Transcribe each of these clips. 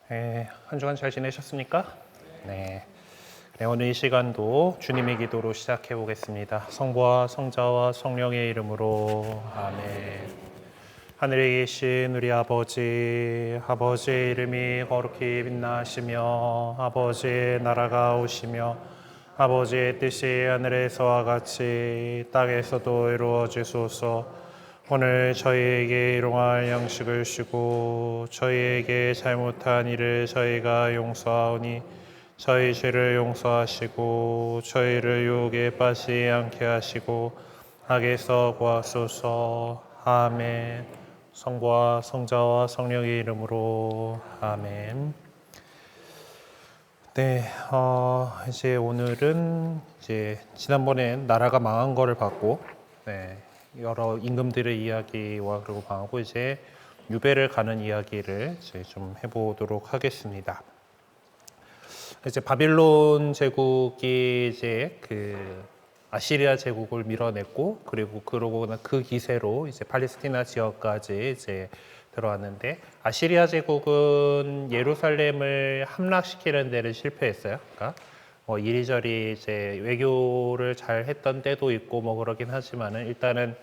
한 주간 잘 지내셨습니까? 네. 네, 오늘 이 시간도 주님의 기도로 시작해 보겠습니다. 성부와 성자와 성령의 이름으로 아멘. 하늘에 계신 우리 아버지의 이름이 거룩히 빛나시며 아버지의 나라가 오시며 아버지의 뜻이 하늘에서와 같이 땅에서도 이루어지소서. 오늘 저희에게 일용할 양식을 주시고 저희에게 잘못한 일을 저희가 용서하오니 저희 죄를 용서하시고 저희를 유혹에 빠지지 않게 하시고 악에서 구하소서. 아멘. 성부와 성자와 성령의 이름으로 아멘. 네, 이제 오늘은 지난번에 나라가 망한 거를 봤고, 여러 임금들의 이야기와 그리고 망하고 이제 유배를 가는 이야기를 이제 좀 해보도록 하겠습니다. 이제 바빌론 제국이 이제 그 아시리아 제국을 밀어냈고, 그리고 그러고는 그 기세로 이제 팔레스티나 지역까지 이제 들어왔는데, 아시리아 제국은 예루살렘을 함락시키는 데를 실패했어요. 그러니까 이리저리 이제 외교를 잘 했던 때도 있고 뭐 그러긴 하지만은 일단은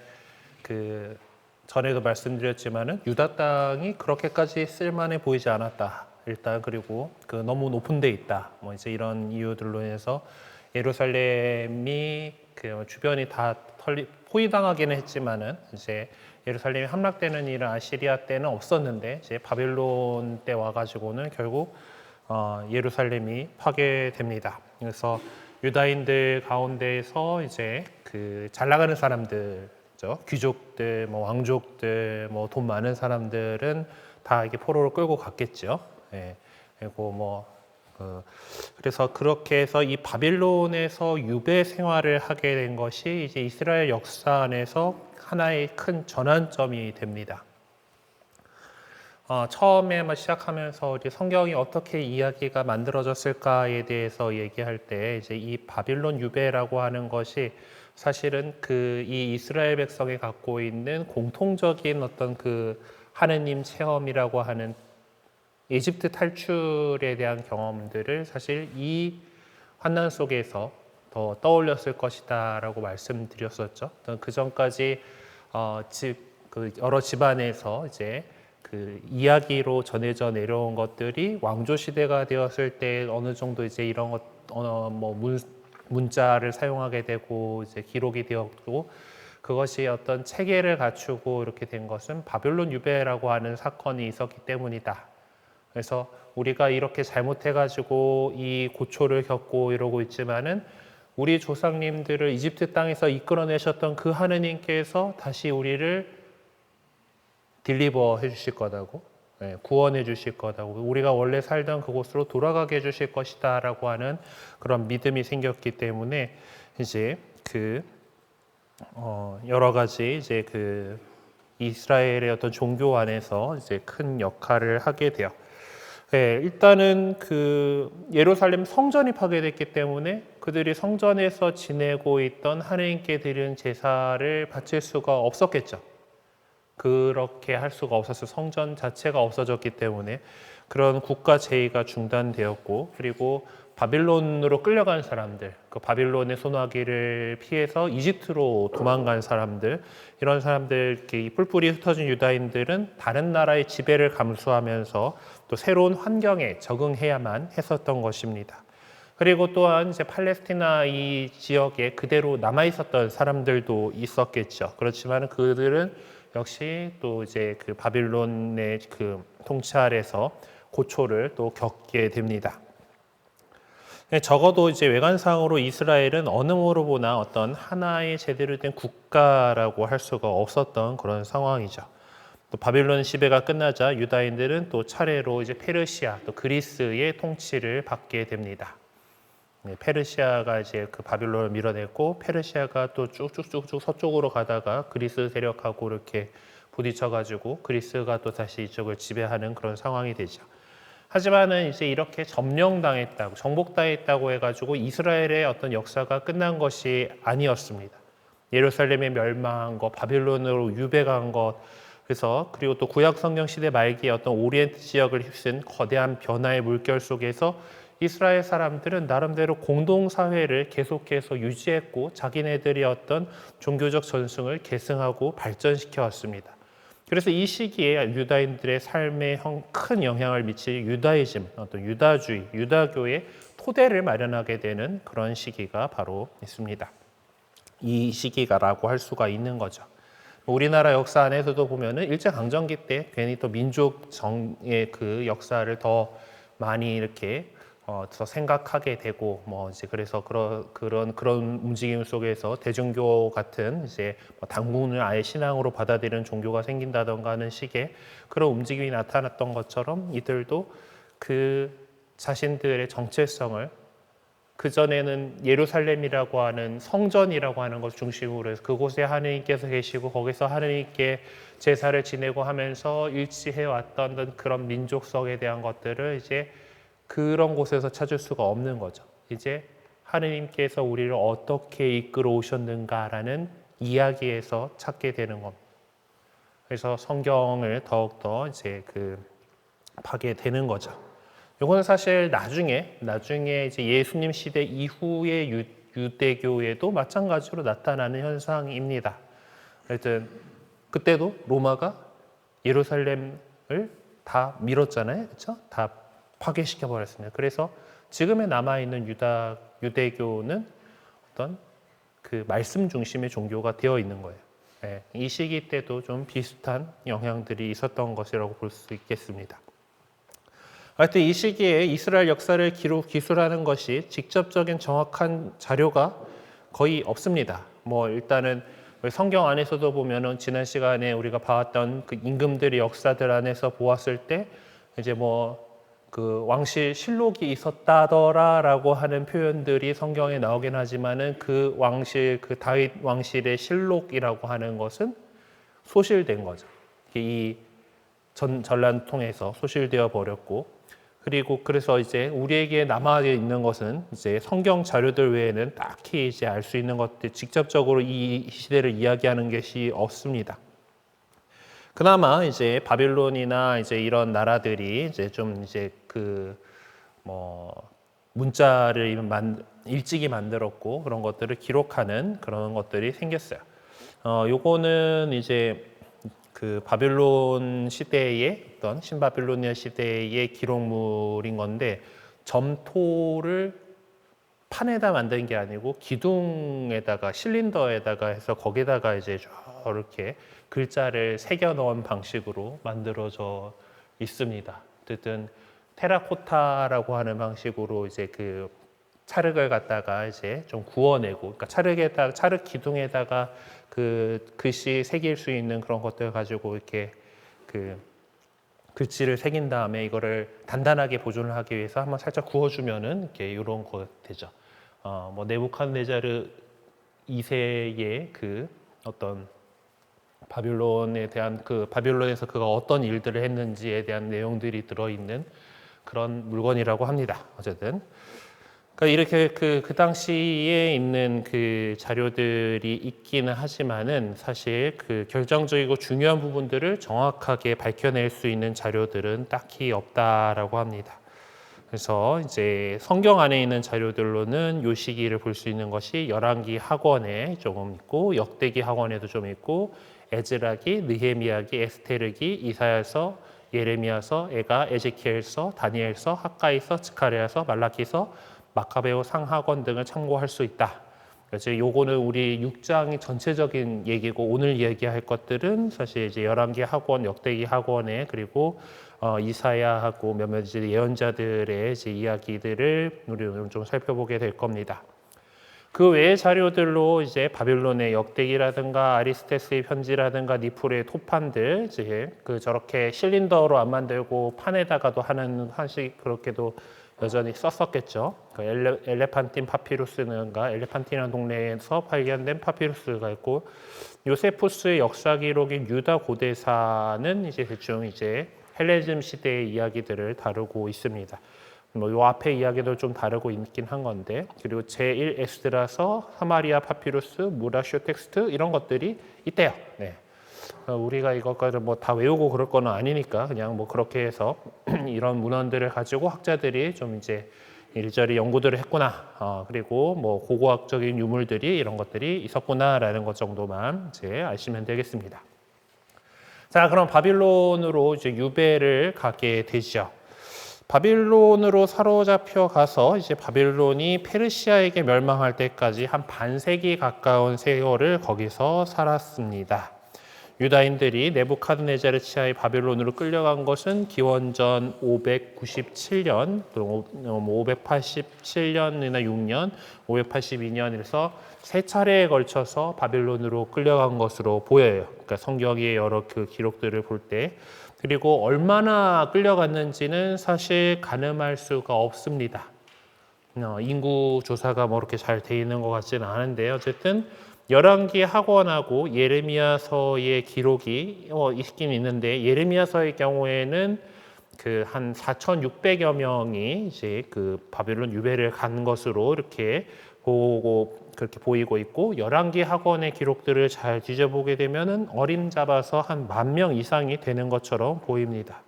그 전에도 말씀드렸지만은 유다 땅이 그렇게까지 쓸만해 보이지 않았다. 일단 그리고 그 너무 높은 데 있다. 뭐 이제 이런 이유들로 인해서 예루살렘이 그 주변이 다 포위당하기는 했지만은 이제 예루살렘이 함락되는 일은 아시리아 때는 없었는데 이제 바빌론 때 와가지고는 결국 예루살렘이 파괴됩니다. 그래서 유다인들 가운데에서 이제 그 잘 나가는 사람들, 귀족들, 뭐 왕족들, 뭐 돈 많은 사람들은 다 이게 포로로 끌고 갔겠죠. 그리고 그래서 그렇게 해서 이 바빌론에서 유배 생활을 하게 된 것이 이제 이스라엘 역사 안에서 하나의 큰 전환점이 됩니다. 처음에 시작하면서 우리 성경이 어떻게 이야기가 만들어졌을까에 대해서 얘기할 때 이제 이 바빌론 유배라고 하는 것이 사실은 이 이스라엘 백성이 갖고 있는 공통적인 어떤 그 하느님 체험이라고 하는 이집트 탈출에 대한 경험들을 사실 이 환난 속에서 더 떠올렸을 것이다라고 말씀드렸었죠. 그 전까지 여러 집안에서 이제 그 이야기로 전해져 내려온 것들이 왕조 시대가 되었을 때 어느 정도 이제 이런 것 문자를 사용하게 되고 이제 기록이 되었고, 그것이 어떤 체계를 갖추고 이렇게 된 것은 바빌론 유배라고 하는 사건이 있었기 때문이다. 그래서 우리가 이렇게 잘못해가지고 이 고초를 겪고 이러고 있지만은 우리 조상님들을 이집트 땅에서 이끌어내셨던 그 하느님께서 다시 우리를 딜리버 해주실 거다고, 구원해 주실 거다고, 우리가 원래 살던 그곳으로 돌아가게 해주실 것이다 라고 하는 그런 믿음이 생겼기 때문에 이제 여러 가지 이제 이스라엘의 어떤 종교 안에서 이제 큰 역할을 하게 돼요. 일단은 예루살렘 성전이 파괴됐기 때문에 그들이 성전에서 지내고 있던 하느님께 드리는 제사를 바칠 수가 없었겠죠. 그렇게 할 수가 없었어요. 성전 자체가 없어졌기 때문에 그런 국가 제의가 중단되었고, 그리고 바빌론으로 끌려간 사람들, 그 바빌론의 소나기를 피해서 이집트로 도망간 사람들, 이런 사람들, 뿔뿔이 흩어진 유다인들은 다른 나라의 지배를 감수하면서 또 새로운 환경에 적응해야만 했었던 것입니다. 그리고 또한 이제 팔레스티나 이 지역에 그대로 남아 있었던 사람들도 있었겠죠. 그렇지만 그들은 역시 또 이제 그 바빌론의 그 통치 아래서 고초를 또 겪게 됩니다. 적어도 이제 외관상으로 이스라엘은 어느 모로 보나 어떤 하나의 제대로 된 국가라고 할 수가 없었던 그런 상황이죠. 또 바빌론 시대가 끝나자 유다인들은 또 차례로 이제 페르시아, 또 그리스의 통치를 받게 됩니다. 페르시아가 이제 그 바빌론을 밀어냈고, 페르시아가 또 쭉쭉쭉쭉 서쪽으로 가다가 그리스 세력하고 이렇게 부딪혀가지고 그리스가 또 다시 이쪽을 지배하는 그런 상황이 되죠. 하지만은 이제 이렇게 점령당했다고, 정복당했다고 해가지고 이스라엘의 어떤 역사가 끝난 것이 아니었습니다. 예루살렘에 멸망한 것, 바빌론으로 유배간 것, 그래서 그리고 또 구약 성경 시대 말기에 어떤 오리엔트 지역을 휩쓴 거대한 변화의 물결 속에서 이스라엘 사람들은 나름대로 공동 사회를 계속해서 유지했고 자기네들이 어떤 종교적 전승을 계승하고 발전시켜 왔습니다. 그래서 이 시기에 유다인들의 삶에 큰 영향을 미칠 유다이즘, 어떤 유다주의, 유다교의 토대를 마련하게 되는 그런 시기가 바로 있습니다. 이 시기가라고 할 수가 있는 거죠. 우리나라 역사 안에서도 보면은 일제강점기 때 괜히 또 민족 정의 그 역사를 더 많이 이렇게 더 생각하게 되고 뭐 이제 그래서 그런 움직임 속에서 대중교 같은 이제 당군을 아예 신앙으로 받아들이는 종교가 생긴다던가 하는 식의 그런 움직임이 나타났던 것처럼 이들도 그 자신들의 정체성을 그전에는 예루살렘이라고 하는 성전이라고 하는 것 중심으로 해서 그곳에 하느님께서 계시고 거기서 하느님께 제사를 지내고 하면서 일치해 왔던 그런 민족성에 대한 것들을 이제 그런 곳에서 찾을 수가 없는 거죠. 이제 하느님께서 우리를 어떻게 이끌어 오셨는가라는 이야기에서 찾게 되는 겁니다. 그래서 성경을 더욱더 이제 파게 되는 거죠. 이거는 사실 나중에 이제 예수님 시대 이후의 유대교에도 마찬가지로 나타나는 현상입니다. 하여튼 그때도 로마가 예루살렘을 다 밀었잖아요, 그렇죠? 다 파괴시켜 버렸습니다. 그래서 지금에 남아 있는 유대교는 어떤 그 말씀 중심의 종교가 되어 있는 거예요. 네, 이 시기 때도 좀 비슷한 영향들이 있었던 것이라고 볼 수 있겠습니다. 하여튼 이 시기에 이스라엘 역사를 기술하는 것이 직접적인 정확한 자료가 거의 없습니다. 뭐 일단은 성경 안에서도 보면은 지난 시간에 우리가 봐왔던 그 임금들의 역사들 안에서 보았을 때 이제 뭐 그 왕실 실록이 있었다더라라고 하는 표현들이 성경에 나오긴 하지만은 그 왕실 그 다윗 왕실의 실록이라고 하는 것은 소실된 거죠. 이 전란을 통해서 소실되어 버렸고 그리고 그래서 이제 우리에게 남아 있는 것은 이제 성경 자료들 외에는 딱히 이제 알 수 있는 것들 직접적으로 이 시대를 이야기하는 것이 없습니다. 그나마 이제 바빌론이나 이제 이런 나라들이 이제 좀 이제 문자를 일찍이 만들었고 그런 것들을 기록하는 그런 것들이 생겼어요. 요거는 이제 그 바빌론 시대의 어떤 신바빌로니아 시대의 기록물인 건데 점토를 판에다 만든 게 아니고 기둥에다가 실린더에다가 해서 거기다가 이제 저렇게 글자를 새겨 넣은 방식으로 만들어져 있습니다. 어쨌든 테라코타라고 하는 방식으로 이제 그 찰흙을 갖다가 이제 좀 구워내고, 그러니까 찰흙 기둥에다가 그 글씨 새길 수 있는 그런 것들 가지고 이렇게 그 글씨를 새긴 다음에 이거를 단단하게 보존을 하기 위해서 한번 살짝 구워주면은 이렇게 이런 거 되죠. 뭐 네부칸네자르 2세의 그 어떤 바빌론에 대한 그 바빌론에서 그가 어떤 일들을 했는지에 대한 내용들이 들어있는 그런 물건이라고 합니다. 어쨌든. 그러니까 이렇게 그 당시에 있는 그 자료들이 있기는 하지만은 사실 그 결정적이고 중요한 부분들을 정확하게 밝혀낼 수 있는 자료들은 딱히 없다라고 합니다. 그래서 이제 성경 안에 있는 자료들로는 요 시기를 볼 수 있는 것이 열왕기 학원에 조금 있고 역대기 학원에도 좀 있고 에즈라기, 느헤미야기, 에스테르기, 이사야서, 예레미야서, 에가, 에제키엘서, 다니엘서, 학가이서, 스가랴서, 말라기서, 마카베오 상학원 등을 참고할 수 있다. 그래서 요거는 우리 6장이 전체적인 얘기고 오늘 얘기할 것들은 사실 이제 열왕기 학원, 역대기 학원에 그리고 이사야하고 몇몇 이제 예언자들의 이제 이야기들을 우리 오늘 좀 살펴보게 될 겁니다. 그 외의 자료들로 이제 바빌론의 역대기라든가 아리스테스의 편지라든가 니푸르의 토판들 이제 그 저렇게 실린더로 안 만들고 판에다가도 하는 한식 그렇게도 여전히 썼었겠죠. 그 엘레판틴 파피루스는가 엘레판틴이라는 동네에서 발견된 파피루스가 있고 요세푸스의 역사 기록인 유다 고대사는 이제 대충 이제 헬레니즘 시대의 이야기들을 다루고 있습니다. 뭐 요 앞에 이야기도 좀 다루고 있긴 한 건데 그리고 제1 에스드라서, 사마리아 파피루스, 무라쇼 텍스트 이런 것들이 있대요. 네. 우리가 이것까지 뭐 다 외우고 그럴 거는 아니니까 그냥 뭐 그렇게 해서 이런 문헌들을 가지고 학자들이 좀 이제 이리저리 연구들을 했구나. 그리고 뭐 고고학적인 유물들이 이런 것들이 있었구나라는 것 정도만 이제 아시면 되겠습니다. 자, 그럼 바빌론으로 이제 유배를 가게 되죠. 바빌론으로 사로잡혀 가서 이제 바빌론이 페르시아에게 멸망할 때까지 한 반세기 가까운 세월을 거기서 살았습니다. 유다인들이 네부카드네자르 치하의 바빌론으로 끌려간 것은 기원전 597년, 또 587년이나 6년, 582년에서 세 차례에 걸쳐서 바빌론으로 끌려간 것으로 보여요. 그러니까 성경의 여러 그 기록들을 볼 때. 그리고 얼마나 끌려갔는지는 사실 가늠할 수가 없습니다. 인구 조사가 뭐 이렇게 잘 돼 있는 것 같지는 않은데 어쨌든 열왕기 학원하고 예레미야서의 기록이 있긴 있는데 예레미야서의 경우에는 그 한 4,600여 명이 이제 그 바빌론 유배를 간 것으로 이렇게 그렇게 보이고 있고 열왕기 학원의 기록들을 잘 뒤져보게 되면은 어림잡아서 한 10,000명 이상이 되는 것처럼 보입니다.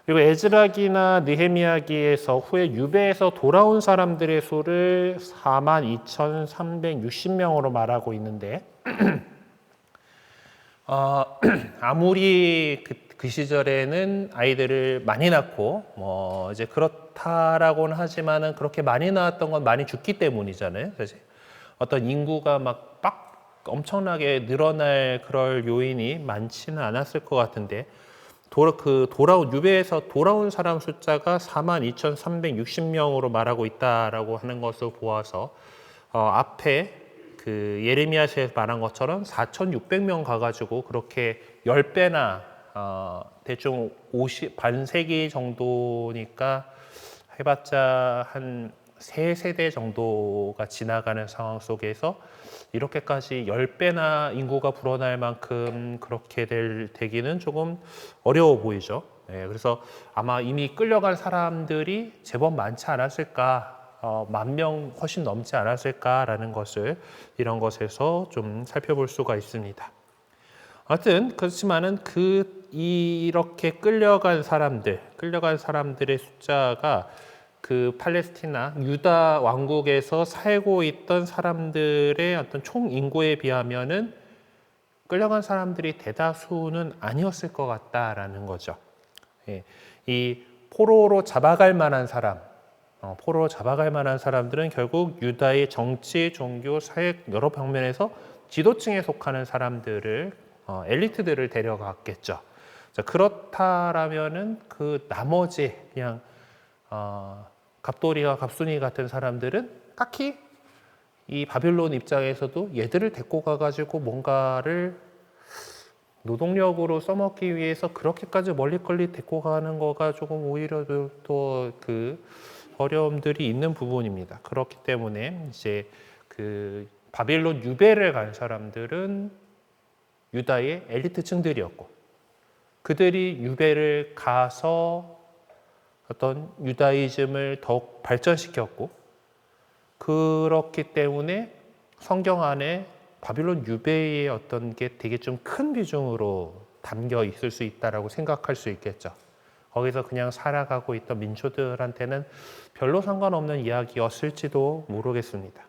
그리고 에즈라기나 느헤미야기에서 후에 유배에서 돌아온 사람들의 수를 42,360명으로 말하고 있는데 아무리 그 시절에는 아이들을 많이 낳고 뭐 이제 그렇다라고는 하지만은 그렇게 많이 낳았던 건 많이 죽기 때문이잖아요. 사실 어떤 인구가 막 엄청나게 늘어날 그럴 요인이 많지는 않았을 것 같은데 돌아온 유배에서 돌아온 사람 숫자가 42,360명으로 말하고 있다라고 하는 것을 보아서 앞에 그 예레미야서에서 말한 것처럼 4,600명 가가지고 그렇게 10배나 대충 반세기 정도니까 해봤자 한 3세대 정도가 지나가는 상황 속에서 이렇게까지 10배나 인구가 불어날 만큼 그렇게 되기는 조금 어려워 보이죠. 네, 그래서 아마 이미 끌려간 사람들이 제법 많지 않았을까, 10,000명 훨씬 넘지 않았을까라는 것을 이런 것에서 좀 살펴볼 수가 있습니다. 하여튼 그렇지만은 이렇게 끌려간 사람들의 숫자가 그 팔레스티나 유다 왕국에서 살고 있던 사람들의 어떤 총 인구에 비하면은 끌려간 사람들이 대다수는 아니었을 것 같다라는 거죠. 예, 이 포로로 잡아갈 만한 사람들은 결국 유다의 정치, 종교, 사회 여러 방면에서 지도층에 속하는 사람들을 엘리트들을 데려갔겠죠. 자, 그렇다라면은 그 나머지 그냥 갑돌이와 갑순이 같은 사람들은 딱히 이 바빌론 입장에서도 얘들을 데리고 가가지고 뭔가를 노동력으로 써먹기 위해서 그렇게까지 멀리걸리 데리고 가는 거가 조금 오히려 또 그 어려움들이 있는 부분입니다. 그렇기 때문에 이제 그 바빌론 유배를 간 사람들은 유다의 엘리트층들이었고 그들이 유배를 가서 어떤 유다이즘을 더욱 발전시켰고 그렇기 때문에 성경 안에 바빌론 유배의 어떤 게 되게 좀 큰 비중으로 담겨 있을 수 있다라고 생각할 수 있겠죠. 거기서 그냥 살아가고 있던 민초들한테는 별로 상관없는 이야기였을지도 모르겠습니다.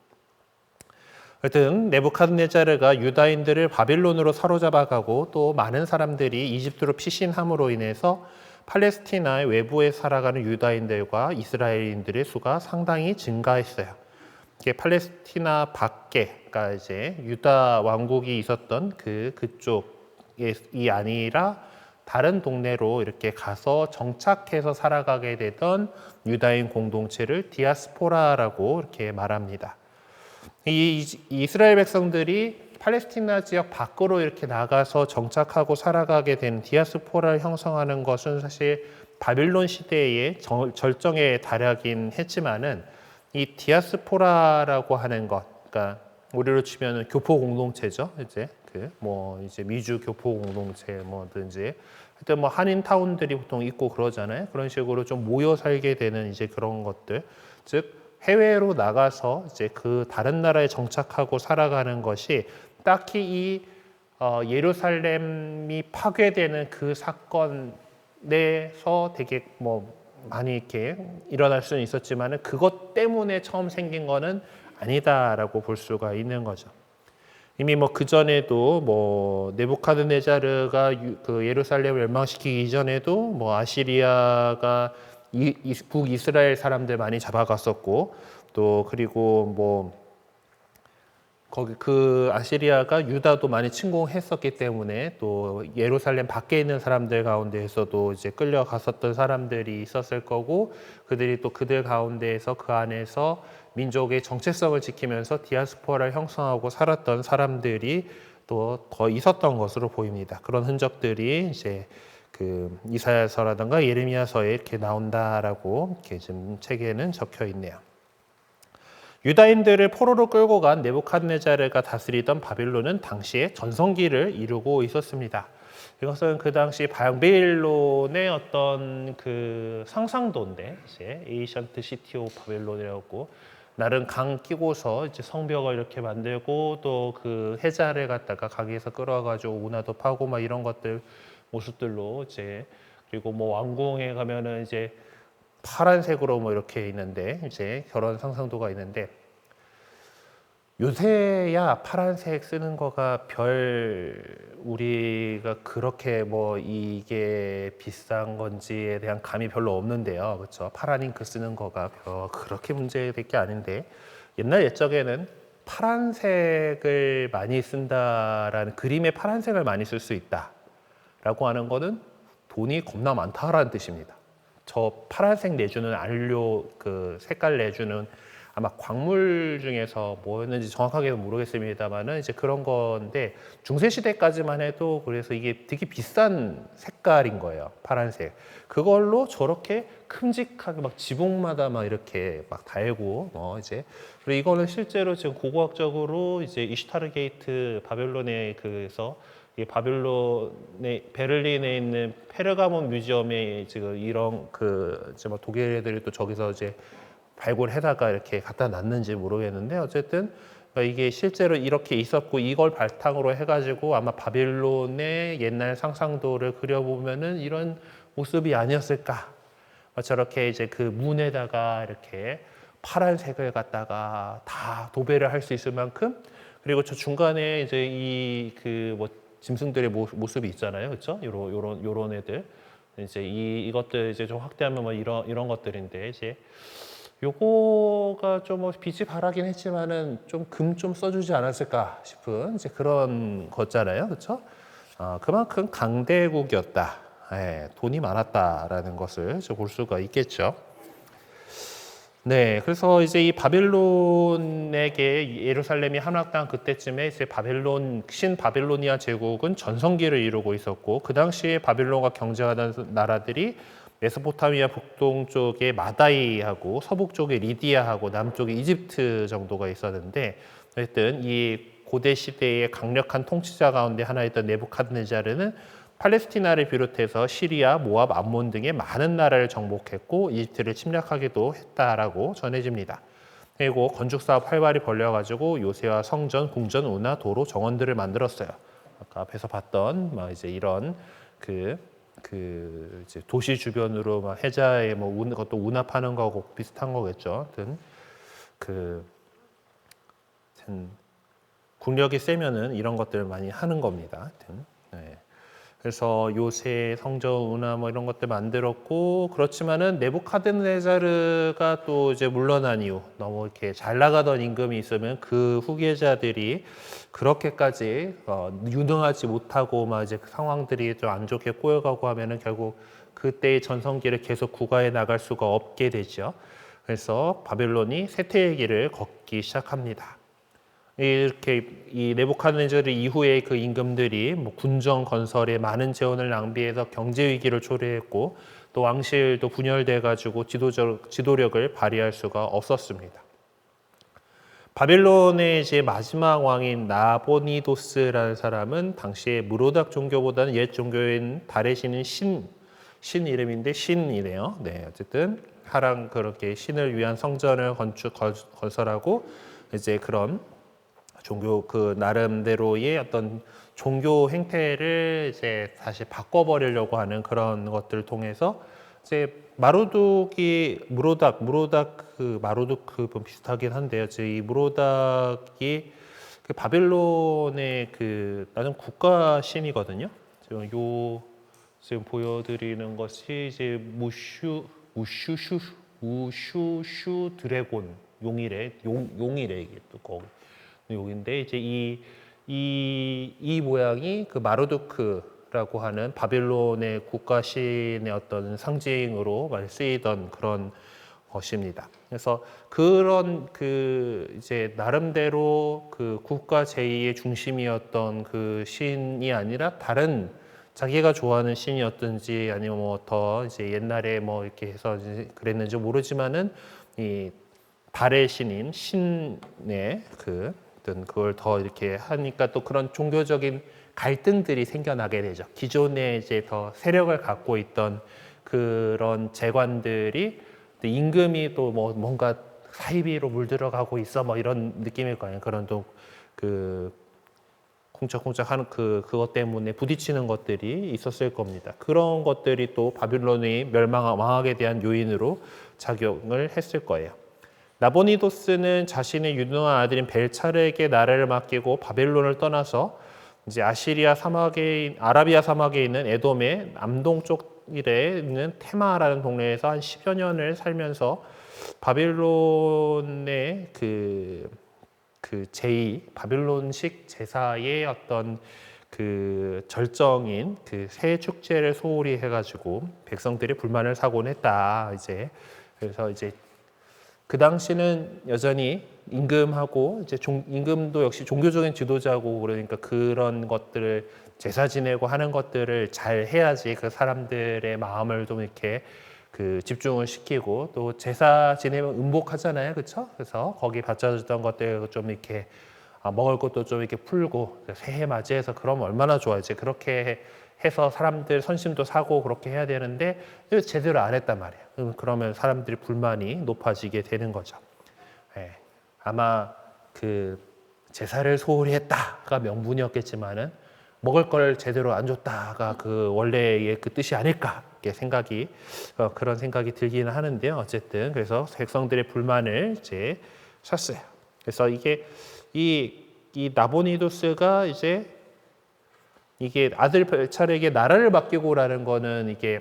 하여튼 네부카드네자르가 유다인들을 바빌론으로 사로잡아가고 또 많은 사람들이 이집트로 피신함으로 인해서 팔레스티나의 외부에 살아가는 유다인들과 이스라엘인들의 수가 상당히 증가했어요. 이게 팔레스티나 밖에, 그러니까 이제 유다 왕국이 있었던 그쪽이 아니라 다른 동네로 이렇게 가서 정착해서 살아가게 되던 유다인 공동체를 디아스포라라고 이렇게 말합니다. 이 이스라엘 백성들이 팔레스티나 지역 밖으로 이렇게 나가서 정착하고 살아가게 된 디아스포라를 형성하는 것은 사실 바빌론 시대의 절정에 달하긴 했지만은 이 디아스포라라고 하는 것, 그러니까 우리로 치면 교포 공동체죠. 이제 미주 교포 공동체 뭐든지 하여튼 뭐 한인 타운들이 보통 있고 그러잖아요. 그런 식으로 좀 모여 살게 되는 이제 그런 것들, 즉 해외로 나가서 이제 그 다른 나라에 정착하고 살아가는 것이 딱히 이 예루살렘이 파괴되는 그 사건에서 되게 뭐 많이 이렇게 일어날 수는 있었지만은 그것 때문에 처음 생긴 거는 아니다라고 볼 수가 있는 거죠. 이미 뭐 그 전에도 뭐 네부카드네자르가 그 예루살렘을 멸망시키기 이전에도 뭐 아시리아가 북이스라엘 사람들 많이 잡아갔었고, 또 그리고 뭐 거기 그 아시리아가 유다도 많이 침공했었기 때문에 또 예루살렘 밖에 있는 사람들 가운데에서도 이제 끌려갔었던 사람들이 있었을 거고, 그들이 또 그들 가운데에서 그 안에서 민족의 정체성을 지키면서 디아스포라를 형성하고 살았던 사람들이 또 더 있었던 것으로 보입니다. 그런 흔적들이 이제 그 이사야서라든가 예레미야서에 이렇게 나온다라고 이렇게 지금 책에는 적혀 있네요. 유다인들을 포로로 끌고 간 네부갓네자르가 다스리던 바빌론은 당시에 전성기를 이루고 있었습니다. 이것은 그 당시 바빌론의 어떤 그 상상도인데, 이제 에이션트 시티 오브 바빌론이라고, 나름 강 끼고서 이제 성벽을 이렇게 만들고 또 그 해자를 갖다가 가게에서 끌어가지고 운하도 파고 막 이런 것들 모습들로 이제, 그리고 뭐 왕궁에 가면은 이제 파란색으로 뭐 이렇게 있는데 이제 그런 상상도가 있는데, 요새야 파란색 쓰는 거가 별 우리가 그렇게 뭐 이게 비싼 건지에 대한 감이 별로 없는데요. 그렇죠? 파란 잉크 쓰는 거가 그렇게 문제될 게 아닌데, 옛날 옛적에는 파란색을 많이 쓴다라는, 그림에 파란색을 많이 쓸 수 있다라고 하는 거는 돈이 겁나 많다라는 뜻입니다. 저 파란색 내주는 안료 그 색깔 내주는 아마 광물 중에서 뭐였는지 정확하게는 모르겠습니다만은 이제 그런 건데, 중세 시대까지만 해도 그래서 이게 되게 비싼 색깔인 거예요. 파란색. 그걸로 저렇게 큼직하게 막 지붕마다 막 이렇게 막 달고 이제, 그리고 이거는 실제로 지금 고고학적으로 이제 이슈타르 게이트 바벨론에 그래서 이 바빌론의 베를린에 있는 페르가몬 뮤지엄에 지금 이런 그 지금 독일 애들이 또 저기서 이제 발굴해다가 이렇게 갖다 놨는지 모르겠는데, 어쨌든 이게 실제로 이렇게 있었고 이걸 바탕으로 해가지고 아마 바빌론의 옛날 상상도를 그려보면은 이런 모습이 아니었을까. 저렇게 이제 그 문에다가 이렇게 파란색을 갖다가 다 도배를 할 수 있을 만큼, 그리고 저 중간에 이제 이 그 뭐 짐승들의 모습이 있잖아요, 그렇죠? 요런 애들 이제 이것들 이제 좀 확대하면 뭐 이런 것들인데, 이제 요거가 좀 뭐 빛이 바라긴 했지만은 좀 금 좀 써주지 않았을까 싶은 이제 그런 거잖아요, 그렇죠? 그만큼 강대국이었다, 돈이 많았다라는 것을 볼 수가 있겠죠. 네, 그래서 이제 이 바빌론에게 예루살렘이 함락당 그때쯤에 이제 신바빌로니아 제국은 전성기를 이루고 있었고, 그 당시에 바빌론과 경쟁하던 나라들이 메소포타미아 북동쪽에 마다이하고 서북쪽에 리디아하고 남쪽에 이집트 정도가 있었는데, 어쨌든 이 고대 시대의 강력한 통치자 가운데 하나였던 네부카드네자르는 팔레스티나를 비롯해서 시리아, 모압, 암몬 등의 많은 나라를 정복했고 이집트를 침략하기도 했다라고 전해집니다. 그리고 건축 사업 활발히 벌려가지고 요새와 성전, 궁전, 운하, 도로, 정원들을 만들었어요. 아까 앞에서 봤던 막 이제 이런 그 이제 도시 주변으로 막 해자에 뭐 그것도 운합하는 거하고 비슷한 거겠죠. 하여튼 국력이 세면은 이런 것들을 많이 하는 겁니다. 하여튼. 네. 그래서 요새 성전 운하 뭐 이런 것들 만들었고, 그렇지만은 네부카드네자르가 또 이제 물러난 이후 너무 이렇게 잘 나가던 임금이 있으면 그 후계자들이 그렇게까지 유능하지 못하고 막 이제 그 상황들이 좀 안 좋게 꼬여가고 하면은 결국 그때의 전성기를 계속 구가해 나갈 수가 없게 되죠. 그래서 바벨론이 쇠퇴의 길을 걷기 시작합니다. 이렇게 이 네부카드네자르 이후에 그 임금들이 뭐 군정 건설에 많은 재원을 낭비해서 경제 위기를 초래했고, 또 왕실도 분열돼 가지고 지도력을 발휘할 수가 없었습니다. 바빌론의 이제 마지막 왕인 나보니도스라는 사람은 당시에 무로닥 종교보다는 옛 종교인 달의 신인 신 이름인데 신이네요. 네, 어쨌든 하랑 그렇게 신을 위한 성전을 건설하고 이제 그런 종교 그 나름대로의 어떤 종교 행태를 이제 다시 바꿔버리려고 하는 그런 것들을 통해서 이제 마로다크 비슷하긴 한데요. 이제 이 무로닥이 그 바빌론의 그 나름 국가 신이거든요. 지금 보여드리는 것이 이제 무슈슈 드래곤 용이래 이게 또 거기 용인데 이제 이 모양이 그 마르두크라고 하는 바빌론의 국가신의 어떤 상징으로 많이 쓰이던 그런 것입니다. 그래서 그런 그 이제 나름대로 그 국가 제의의 중심이었던 그 신이 아니라 다른 자기가 좋아하는 신이었든지 아니면 뭐 더 이제 옛날에 뭐 이렇게 해서 이제 그랬는지 모르지만은 이 달의 신인 신의 그걸 더 이렇게 하니까 또 그런 종교적인 갈등들이 생겨나게 되죠. 기존에 이제 더 세력을 갖고 있던 그런 재관들이 임금이 또 뭐 뭔가 사이비로 물들어가고 있어 뭐 이런 느낌일 거예요. 그런 또 그 쿵짝쿵짝 하는 그것 때문에 부딪히는 것들이 있었을 겁니다. 그런 것들이 또 바빌론이 망하게 대한 요인으로 작용을 했을 거예요. 나보니도스는 자신의 유능한 아들인 벨차르에게 나라를 맡기고 바벨론을 떠나서 이제 아라비아 사막에 있는 에돔의 남동쪽에 있는 테마라는 동네에서 한 10여 년을 살면서 바빌론의 바빌론식 제사의 어떤 그 절정인 그 새 축제를 소홀히 해가지고 백성들이 불만을 사곤 했다. 그래서 이제 그 당시는 여전히 임금하고 이제 임금도 역시 종교적인 지도자고 그러니까 그런 것들을 제사 지내고 하는 것들을 잘 해야지 그 사람들의 마음을 좀 이렇게 그 집중을 시키고 또 제사 지내면 음복하잖아요, 그렇죠? 그래서 거기 바쳐주던 것들 좀 이렇게 먹을 것도 좀 이렇게 풀고 새해 맞이해서 그러면 얼마나 좋아요. 그렇게 해서 사람들 선심도 사고 그렇게 해야 되는데 제대로 안 했단 말이에요. 그러면 사람들이 불만이 높아지게 되는 거죠. 예, 아마 그 제사를 소홀히 했다가 명분이었겠지만은 먹을 걸 제대로 안 줬다가 그 원래의 그 뜻이 아닐까 그런 생각이 들기는 하는데요. 어쨌든 그래서 백성들의 불만을 이제 샀어요. 그래서 이 나보니도스가 이게 아들 벨차르에게 나라를 맡기고라는 거는 이게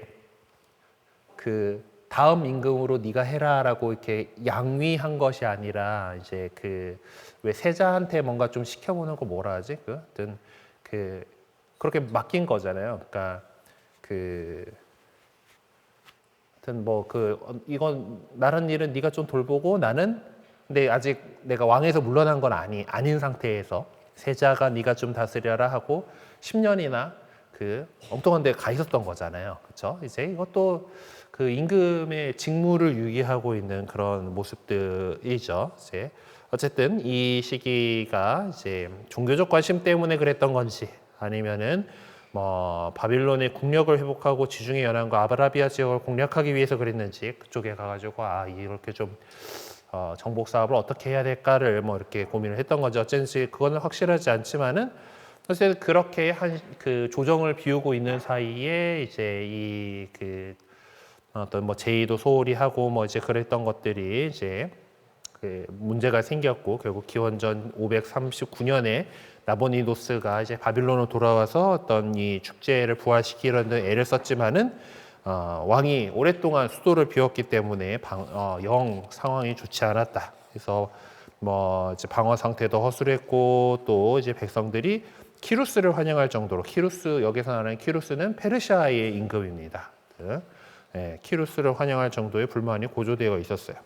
그 다음 임금으로 네가 해라라고 이렇게 양위한 것이 아니라 이제 그 왜 세자한테 뭔가 좀 시켜보는 거 뭐라 하지? 그렇게 맡긴 거잖아요. 그러니까 이건 나란 일은 네가 좀 돌보고 나는 근데 아직 내가 왕에서 물러난 건 아닌 상태에서 세자가 네가 좀 다스려라 하고 10년이나 그 엉뚱한 데 가 있었던 거잖아요. 그렇죠? 이제 이것도 그 임금의 직무를 유기하고 있는 그런 모습들이죠. 이제 어쨌든 이 시기가 이제 종교적 관심 때문에 그랬던 건지 아니면은 뭐 바빌론의 국력을 회복하고 지중해 연안과 아라비아 지역을 공략하기 위해서 그랬는지 그쪽에 가가지고 이렇게 좀 정복 사업을 어떻게 해야 될까를 뭐 이렇게 고민을 했던 거죠. 어쩐지 그거는 확실하지 않지만은 어쨌든 그렇게 그 조정을 비우고 있는 사이에 이제 어떤 뭐 제의도 소홀히 하고 뭐 이제 그랬던 것들이 이제 그 문제가 생겼고 결국 기원전 539년에 나보니도스가 이제 바빌론으로 돌아와서 어떤 이 축제를 부활시키려는 애를 썼지만은 왕이 오랫동안 수도를 비웠기 때문에 영 상황이 좋지 않았다. 그래서 뭐 이제 방어 상태도 허술했고 또 이제 백성들이 키루스를 환영할 정도로 여기서 말하는 키루스는 페르시아의 임금입니다. 키루스를 환영할 정도의 불만이 고조되어 있었어요.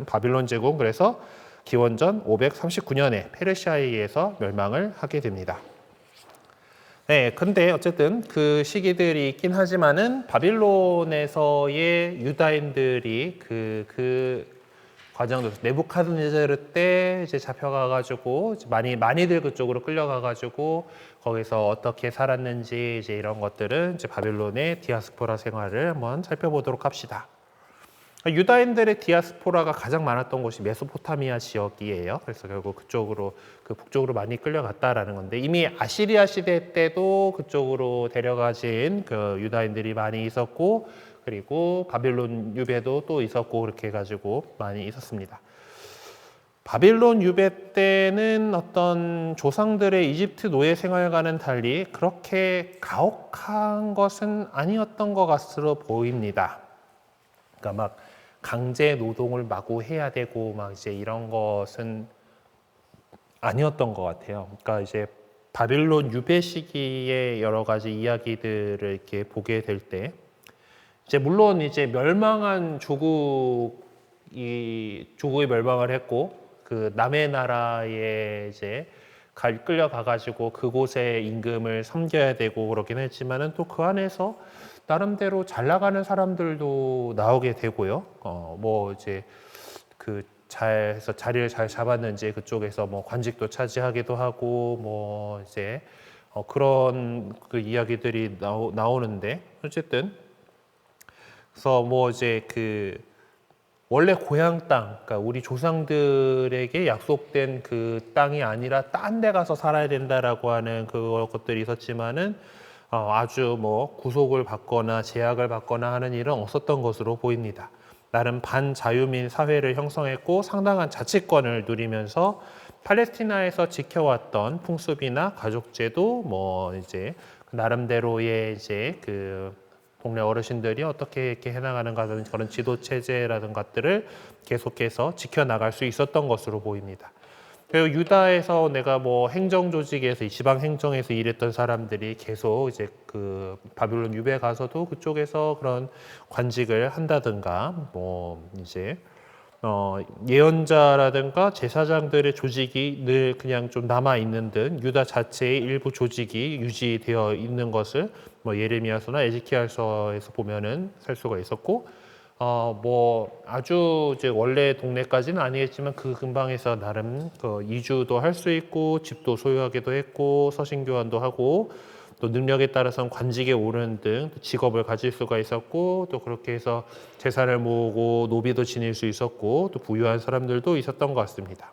바빌론 제국 그래서 기원전 539년에 페르시아에 의해서 멸망을 하게 됩니다. 네, 근데 어쨌든 그 시기들이 있긴 하지만은 바빌론에서의 유다인들이 그 과정도 네부카드네자르 때 이제 잡혀가가지고 많이들 그쪽으로 끌려가가지고 거기서 어떻게 살았는지 이제 이런 것들은 이제 바빌론의 디아스포라 생활을 한번 살펴보도록 합시다. 유다인들의 디아스포라가 가장 많았던 곳이 메소포타미아 지역이에요. 그래서 결국 그쪽으로 그 북쪽으로 많이 끌려갔다라는 건데 이미 아시리아 시대 때도 그쪽으로 데려가진 그 유다인들이 많이 있었고 그리고 바빌론 유배도 또 있었고 그렇게 해가지고 많이 있었습니다. 바빌론 유배 때는 어떤 조상들의 이집트 노예 생활과는 달리 그렇게 가혹한 것은 아니었던 것 같으로 보입니다. 그러니까 막 강제 노동을 마구 해야 되고 막 이제 이런 것은 아니었던 것 같아요. 그러니까 이제 바빌론 유배 시기의 여러 가지 이야기들을 이렇게 보게 될 때 이제 물론 이제 멸망한 조국이 멸망을 했고 그 남의 나라에 이제 끌려가 가지고 그곳의 임금을 섬겨야 되고 그러긴 했지만은 또 그 안에서 나름대로 잘 나가는 사람들도 나오게 되고요. 뭐 이제 그 잘해서 자리를 잘 잡았는지 그쪽에서 뭐 관직도 차지하기도 하고 뭐 이제 그런 그 이야기들이 나오는데 어쨌든 그래서 뭐 이제 그 원래 고향 땅, 그러니까 우리 조상들에게 약속된 그 땅이 아니라 딴 데 가서 살아야 된다라고 하는 그것들이 있었지만은 아주 뭐 구속을 받거나 제약을 받거나 하는 일은 없었던 것으로 보입니다. 나름 반자유민 사회를 형성했고 상당한 자치권을 누리면서 팔레스티나에서 지켜왔던 풍습이나 가족제도 뭐 이제 나름대로의 이제 그 동네 어르신들이 어떻게 이렇게 해나가는가 하는 그런 지도 체제라든 것들을 계속해서 지켜나갈 수 있었던 것으로 보입니다. 그리고 유다에서 내가 뭐 행정 조직에서 지방 행정에서 일했던 사람들이 계속 이제 그 바빌론 유배 가서도 그쪽에서 그런 관직을 한다든가 뭐 이제 예언자라든가 제사장들의 조직이 늘 그냥 좀 남아 있는 듯 유다 자체의 일부 조직이 유지되어 있는 것을 뭐 예레미야서나 에ze키엘서에서 보면은 살 수가 있었고 뭐 아주 이제 원래 동네까지는 아니겠지만 그 근방에서 나름 그 이주도 할 수 있고 집도 소유하기도 했고 서신 교환도 하고 또 능력에 따라서는 관직에 오르는 등 직업을 가질 수가 있었고 또 그렇게 해서 재산을 모으고 노비도 지낼 수 있었고 또 부유한 사람들도 있었던 것 같습니다.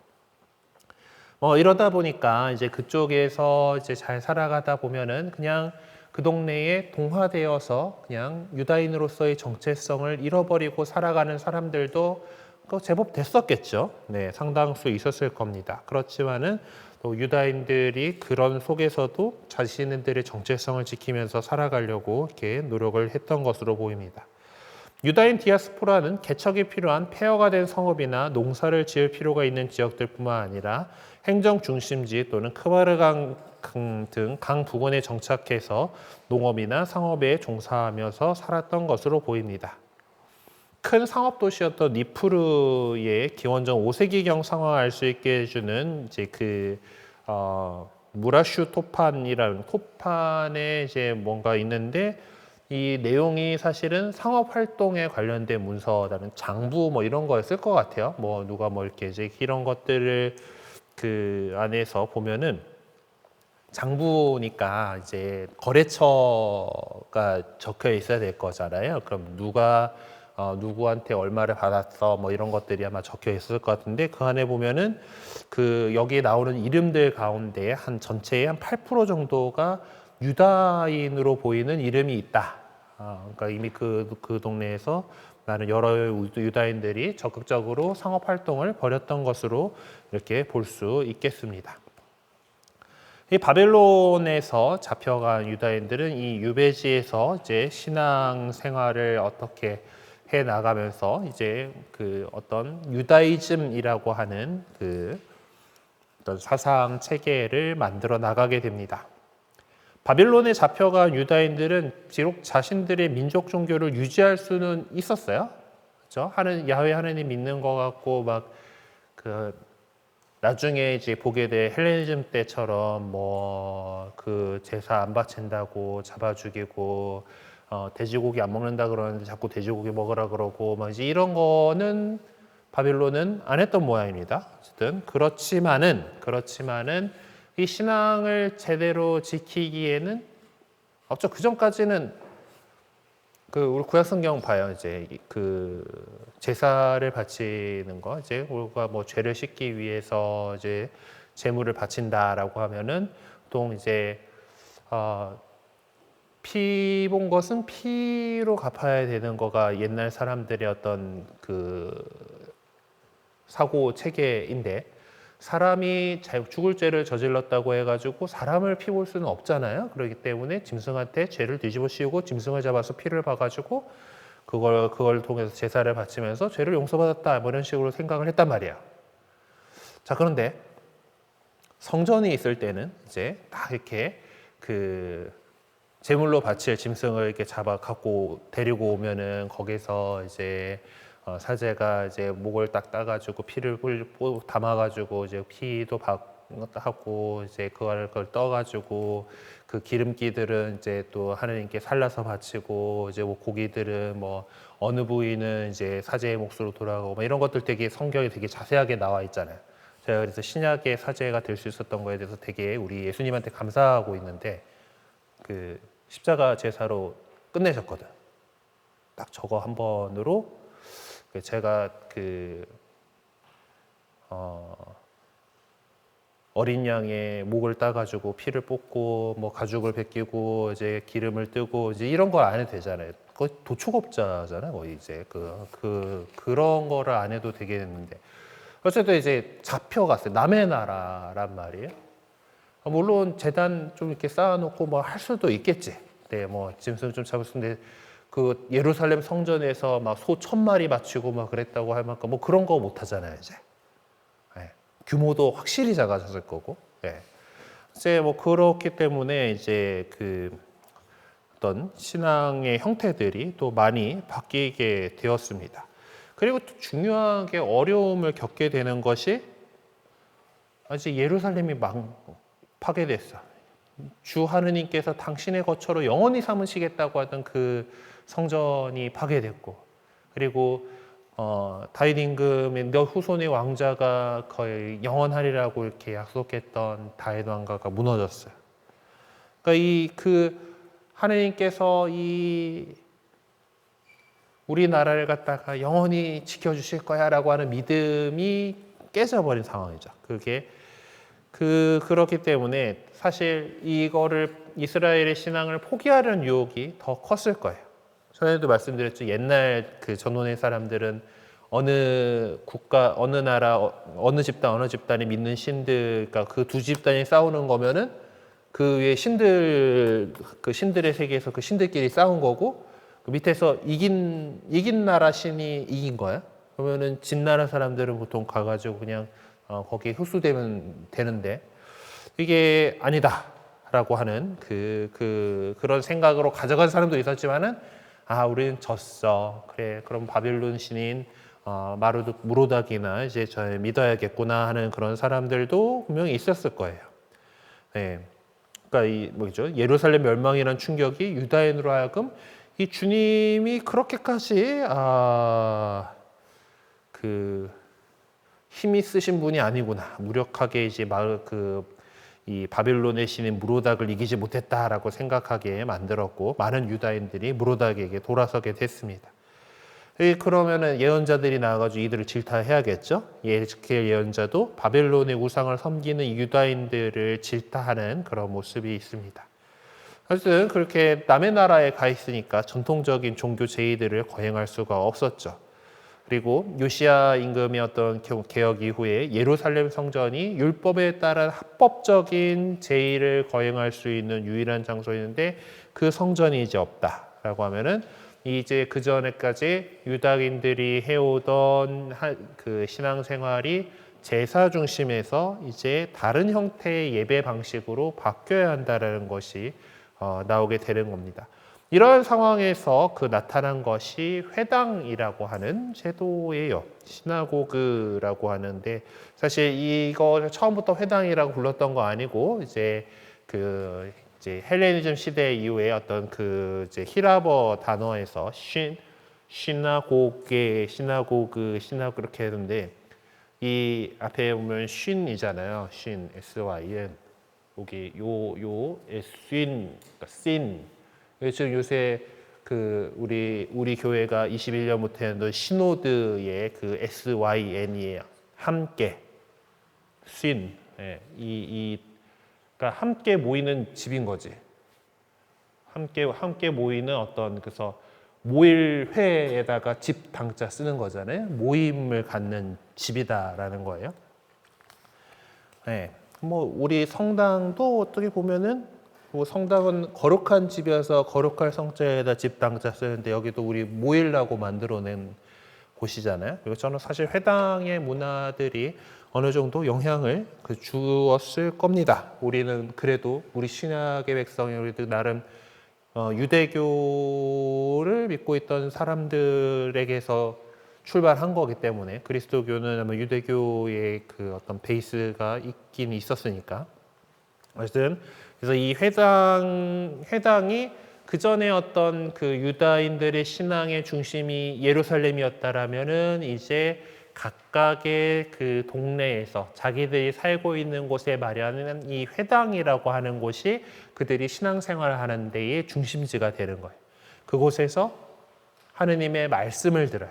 이러다 보니까 이제 그쪽에서 이제 잘 살아가다 보면은 그냥 그 동네에 동화되어서 그냥 유다인으로서의 정체성을 잃어버리고 살아가는 사람들도 제법 됐었겠죠. 네, 상당수 있었을 겁니다. 그렇지만은 또 유다인들이 그런 속에서도 자신들의 정체성을 지키면서 살아가려고 이렇게 노력을 했던 것으로 보입니다. 유다인 디아스포라는 개척이 필요한 폐허가 된 성읍이나 농사를 지을 필요가 있는 지역들뿐만 아니라 행정 중심지 또는 크바르강 등 강 부근에 정착해서 농업이나 상업에 종사하면서 살았던 것으로 보입니다. 큰 상업 도시였던 니프르의 기원전 5세기경 상황을 알 수 있게 해주는 이제 그 무라슈 토판이라는 토판에 이제 뭔가 있는데 이 내용이 사실은 상업 활동에 관련된 문서라는 장부 뭐 이런 거였을 것 같아요. 뭐 누가 뭐 이렇게 이제 이런 것들을 그 안에서 보면은 장부니까 이제 거래처가 적혀 있어야 될 거잖아요. 그럼 누가 누구한테 얼마를 받았어 뭐 이런 것들이 아마 적혀 있을 것 같은데 그 안에 보면은 그 여기에 나오는 이름들 가운데 한 전체의 한 8% 정도가 유다인으로 보이는 이름이 있다. 그러니까 이미 그 동네에서 나는 여러 유다인들이 적극적으로 상업 활동을 벌였던 것으로 이렇게 볼 수 있겠습니다. 이 바벨론에서 잡혀간 유다인들은 이 유배지에서 이제 신앙 생활을 어떻게 해 나가면서 이제 그 어떤 유다이즘이라고 하는 그 어떤 사상 체계를 만들어 나가게 됩니다. 바빌론에 잡혀간 유다인들은 비록 자신들의 민족 종교를 유지할 수는 있었어요. 그렇죠? 야훼 하나님 믿는 것 같고 막 나중에 이제 보게 될 헬레니즘 때처럼 뭐 그 제사 안 바친다고 잡아 죽이고 돼지고기 안 먹는다 그러는데 자꾸 돼지고기 먹으라 그러고 막 이제 이런 거는 바빌론은 안 했던 모양입니다. 어쨌든 그렇지만은 이 신앙을 제대로 지키기에는 그 전까지는 우리 구약 성경 봐요. 이제 그 제사를 바치는 거, 이제 우리가 뭐 죄를 씻기 위해서 이제 제물을 바친다라고 하면은 보통 이제 피 본 것은 피로 갚아야 되는 거가 옛날 사람들의 어떤 그 사고 체계인데, 사람이 죽을 죄를 저질렀다고 해가지고 사람을 피 볼 수는 없잖아요. 그렇기 때문에 짐승한테 죄를 뒤집어 씌우고 짐승을 잡아서 피를 봐가지고 그걸 통해서 제사를 바치면서 죄를 용서받았다, 뭐 이런 식으로 생각을 했단 말이에요. 자, 그런데 성전이 있을 때는 이제 딱 이렇게 그 제물로 바칠 짐승을 이렇게 잡아 갖고 데리고 오면은 거기서 이제 사제가 이제 목을 딱 따가지고 피를 담아가지고 이제 피도 하고 이제 그걸 떠가지고 그 기름기들은 이제 또 하느님께 살라서 바치고, 이제 뭐 고기들은 뭐 어느 부위는 이제 사제의 몫으로 돌아가고, 뭐 이런 것들 되게 성경에 되게 자세하게 나와 있잖아요. 제가 그래서 신약의 사제가 될 수 있었던 거에 대해서 되게 우리 예수님한테 감사하고 있는데, 그 십자가 제사로 끝내셨거든. 딱 저거 한 번으로 제가 어린 양의 목을 따가지고 피를 뽑고 뭐 가죽을 벗기고 이제 기름을 뜨고 이제 이런 걸 안 해도 되잖아요. 거의 도축업자잖아요. 거의 이제 그런 거를 안 해도 되겠는데, 어쨌든 이제 잡혀갔어요. 남의 나라란 말이에요. 물론 제단 좀 이렇게 쌓아놓고 뭐 할 수도 있겠지. 네, 뭐 짐승 좀 잡을 수 있는데 그 예루살렘 성전에서 막 소 1000마리 바치고 막 그랬다고 할 만큼 뭐 그런 거 못 하잖아요, 이제. 네, 규모도 확실히 작아졌을 거고. 네. 이제 뭐 그렇기 때문에 이제 어떤 신앙의 형태들이 또 많이 바뀌게 되었습니다. 그리고 또 중요하게 어려움을 겪게 되는 것이, 아직 예루살렘이 파괴됐어. 주 하느님께서 당신의 거처로 영원히 삼으시겠다고 하던 그 성전이 파괴됐고, 그리고 다윗 임금의 너 후손의 왕자가 거의 영원하리라고 이렇게 약속했던 다윗 왕가가 무너졌어요. 그러니까 하느님께서 우리나라를 갖다가 영원히 지켜주실 거야라고 하는 믿음이 깨져버린 상황이죠. 그렇기 때문에 사실 이거를 이스라엘의 신앙을 포기하려는 유혹이 더 컸을 거예요. 전에도 말씀드렸죠. 옛날 그 전원의 사람들은 어느 국가, 어느 나라, 어느 집단이 믿는 신들, 그러니까 그 두 집단이 싸우는 거면은 그 위에 그 신들의 세계에서 그 신들끼리 싸운 거고, 그 밑에서 이긴 나라 신이 이긴 거야. 그러면은 진 나라 사람들은 보통 가가지고 그냥 거기에 흡수되면 되는데, 이게 아니다라고 하는 그런 생각으로 가져간 사람도 있었지만은, 우리는 졌어. 그래, 그럼 바빌론 신인 무로닥이나 이제 저 믿어야겠구나 하는 그런 사람들도 분명히 있었을 거예요. 네. 그러니까 예루살렘 멸망이라는 충격이 유다인으로 하여금 이 주님이 그렇게까지 힘이 쓰신 분이 아니구나, 무력하게 이제 이 바빌론의 신인 무로닥을 이기지 못했다라고 생각하게 만들었고, 많은 유다인들이 무로닥에게 돌아서게 됐습니다. 그러면은 예언자들이 나와가지고 이들을 질타해야겠죠. 예스겔 예언자도 바벨론의 우상을 섬기는 유다인들을 질타하는 그런 모습이 있습니다. 어쨌든 그렇게 남의 나라에 가 있으니까 전통적인 종교 제의들을 거행할 수가 없었죠. 그리고 요시야 임금의 어떤 개혁 이후에 예루살렘 성전이 율법에 따른 합법적인 제의를 거행할 수 있는 유일한 장소였는데, 그 성전이 이제 없다라고 하면은 이제 그 전에까지 유다인들이 해오던 그 신앙생활이 제사 중심에서 이제 다른 형태의 예배 방식으로 바뀌어야 한다는 것이 나오게 되는 겁니다. 이런 상황에서 나타난 것이 회당이라고 하는 제도예요. 시나고그라고 하는데, 사실 이거 처음부터 회당이라고 불렀던 거 아니고, 이제 헬레니즘 시대 이후에 어떤 이제 히라버 단어에서 시나고그 이렇게 했는데, 이 앞에 보면 쉰이잖아요. 쉰, SYN. 여기 신, 그러니까 신. 지금 요새 우리 교회가 21년부터 했던 시노드의 그 SYN이에요. 함께 신. 예, 그러니까 함께 모이는 집인 거지. 함께 모이는 어떤 그래서 모일회에다가 집 당자 쓰는 거잖아요. 모임을 갖는 집이다라는 거예요. 네. 뭐 우리 성당도 어떻게 보면은 뭐 성당은 거룩한 집이어서 거룩할 성자에다 집 당자 쓰는데 여기도 우리 모이라고 만들어낸 곳이잖아요. 그리고 저는 사실 회당의 문화들이 어느 정도 영향을 주었을 겁니다. 우리는 그래도 우리 신약의 백성이 우리도 나름 유대교를 믿고 있던 사람들에게서 출발한 거기 때문에 그리스도교는 아마 유대교의 그 어떤 베이스가 있긴 있었으니까. 어쨌든 그래서 이 회당이 그 전에 어떤 그 유다인들의 신앙의 중심이 예루살렘이었다라면은 이제 각각의 그 동네에서 자기들이 살고 있는 곳에 마련한 이 회당이라고 하는 곳이 그들이 신앙생활을 하는 데의 중심지가 되는 거예요. 그곳에서 하느님의 말씀을 들어요.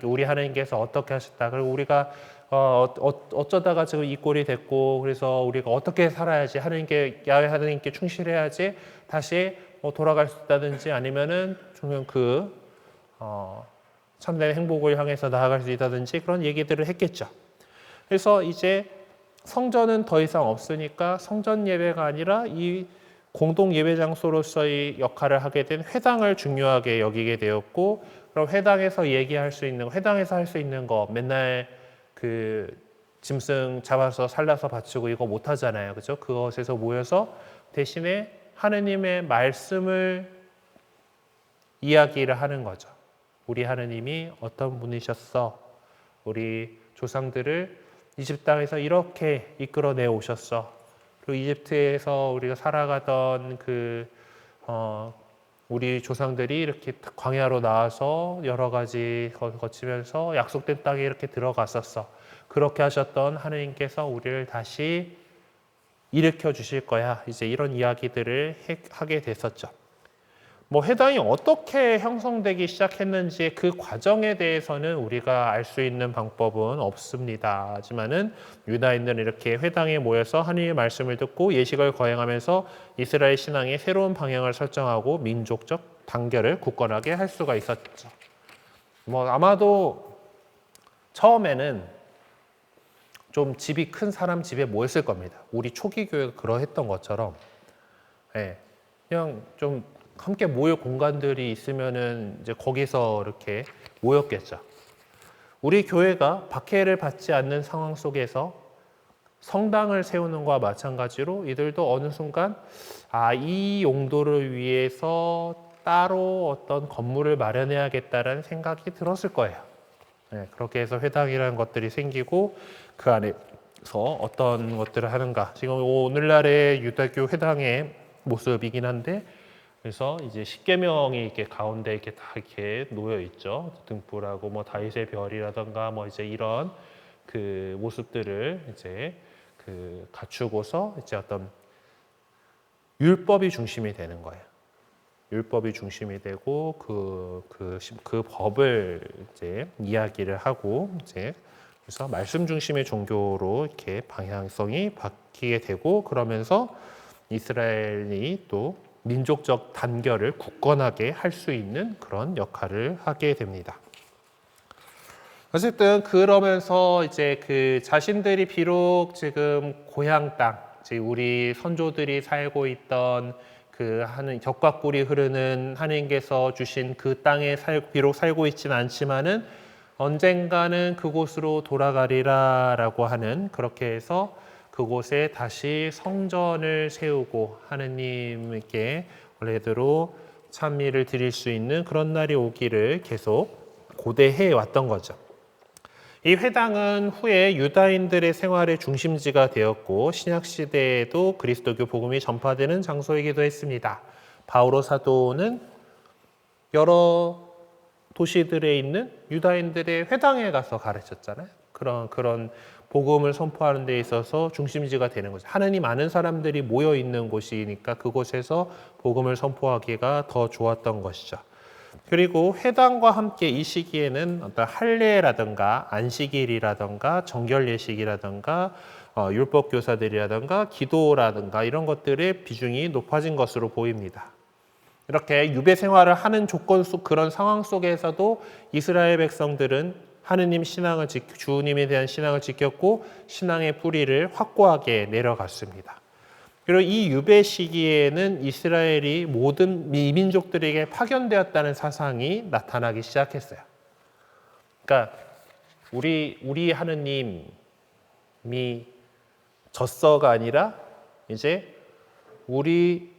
우리 하느님께서 어떻게 하셨다. 그리고 우리가 어쩌다가 지금 이 꼴이 됐고, 그래서 우리가 어떻게 살아야지 야훼 하느님께 충실해야지 다시 돌아갈 수 있다든지 아니면은 좀 참된 행복을 향해서 나아갈 수 있다든지 그런 얘기들을 했겠죠. 그래서 이제 성전은 더 이상 없으니까 성전 예배가 아니라 이 공동 예배 장소로서의 역할을 하게 된 회당을 중요하게 여기게 되었고, 그럼 회당에서 얘기할 수 있는 회당에서 할 수 있는 거 맨날 그 짐승 잡아서 살라서 바치고 이거 못 하잖아요. 그죠? 그것에서 모여서 대신에 하느님의 말씀을 이야기를 하는 거죠. 우리 하느님이 어떤 분이셨어? 우리 조상들을 이집트 땅에서 이렇게 이끌어내 오셨어. 그리고 이집트에서 우리가 살아가던 우리 조상들이 이렇게 광야로 나와서 여러 가지 거치면서 약속된 땅에 이렇게 들어갔었어. 그렇게 하셨던 하느님께서 우리를 다시 일으켜 주실 거야. 이제 이런 이야기들을 하게 됐었죠. 뭐 회당이 어떻게 형성되기 시작했는지 그 과정에 대해서는 우리가 알 수 있는 방법은 없습니다. 하지만은 유다인들은 이렇게 회당에 모여서 하나님의 말씀을 듣고 예식을 거행하면서 이스라엘 신앙의 새로운 방향을 설정하고 민족적 단결을 굳건하게 할 수가 있었죠. 뭐 아마도 처음에는 좀 집이 큰 사람 집에 모였을 겁니다. 우리 초기 교회가 그러했던 것처럼, 그냥 좀 함께 모일 공간들이 있으면은 이제 거기서 이렇게 모였겠죠. 우리 교회가 박해를 받지 않는 상황 속에서 성당을 세우는 것과 마찬가지로 이들도 어느 순간 이 용도를 위해서 따로 어떤 건물을 마련해야겠다라는 생각이 들었을 거예요. 그렇게 해서 회당이라는 것들이 생기고 그 안에서 어떤 것들을 하는가. 지금 오늘날의 유대교 회당의 모습이긴 한데, 그래서 이제 십계명이 이렇게 가운데 이렇게 다 이렇게 놓여 있죠. 등불하고 뭐 다윗의 별이라던가 뭐 이제 이런 그 모습들을 이제 갖추고서 이제 어떤 율법이 중심이 되는 거예요. 율법이 중심이 되고 그 법을 이제 이야기를 하고 이제 그래서 말씀 중심의 종교로 이렇게 방향성이 바뀌게 되고, 그러면서 이스라엘이 또 민족적 단결을 굳건하게 할 수 있는 그런 역할을 하게 됩니다. 어쨌든 그러면서 이제 자신들이 비록 지금 고향 땅, 우리 선조들이 살고 있던 젖과 꿀이 흐르는 하나님께서 주신 그 땅에 비록 살고 있지는 않지만은 언젠가는 그곳으로 돌아가리라라고 하는, 그렇게 해서 그곳에 다시 성전을 세우고 하느님께 원래대로 찬미를 드릴 수 있는 그런 날이 오기를 계속 고대해 왔던 거죠. 이 회당은 후에 유다인들의 생활의 중심지가 되었고 신약시대에도 그리스도교 복음이 전파되는 장소이기도 했습니다. 바오로 사도는 여러 도시들에 있는 유다인들의 회당에 가서 가르쳤잖아요. 그런 복음을 선포하는 데 있어서 중심지가 되는 거죠. 하느님 아는 사람들이 모여 있는 곳이니까 그곳에서 복음을 선포하기가 더 좋았던 것이죠. 그리고 회당과 함께 이 시기에는 어떤 할례라든가 안식일이라든가 정결 예식이라든가 율법 교사들이라든가 기도라든가 이런 것들의 비중이 높아진 것으로 보입니다. 이렇게 유배 생활을 하는 조건 속 그런 상황 속에서도 이스라엘 백성들은 하느님 신앙을 주님에 대한 신앙을 지켰고 신앙의 뿌리를 확고하게 내려갔습니다. 그리고 이 유배 시기에는 이스라엘이 모든 이민족들에게 파견되었다는 사상이 나타나기 시작했어요. 그러니까 우리 하느님이 졌어가 아니라 이제 우리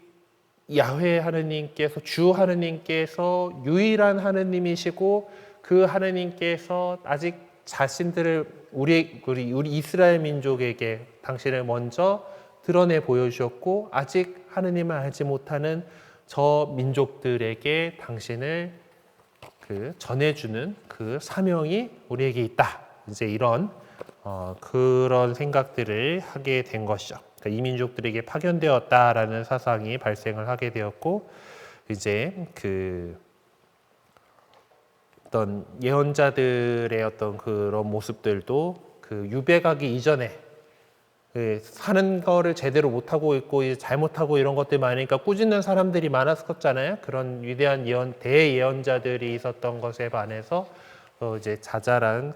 야훼 하느님께서 주 하느님께서 유일한 하느님이시고 그 하느님께서 아직 자신들을 우리 이스라엘 민족에게 당신을 먼저 드러내 보여주셨고 아직 하느님을 알지 못하는 저 민족들에게 당신을 전해주는 그 사명이 우리에게 있다. 이제 이런 그런 생각들을 하게 된 것이죠. 그러니까 이 민족들에게 파견되었다라는 사상이 발생을 하게 되었고 이제 어떤 예언자들의 어떤 그런 모습들도 유배 가기 이전에 사는 거를 제대로 못하고 있고 잘못하고 이런 것들이 많으니까 꾸짖는 사람들이 많았었잖아요. 그런 위대한 대예언자들이 있었던 것에 반해서 이제 자잘한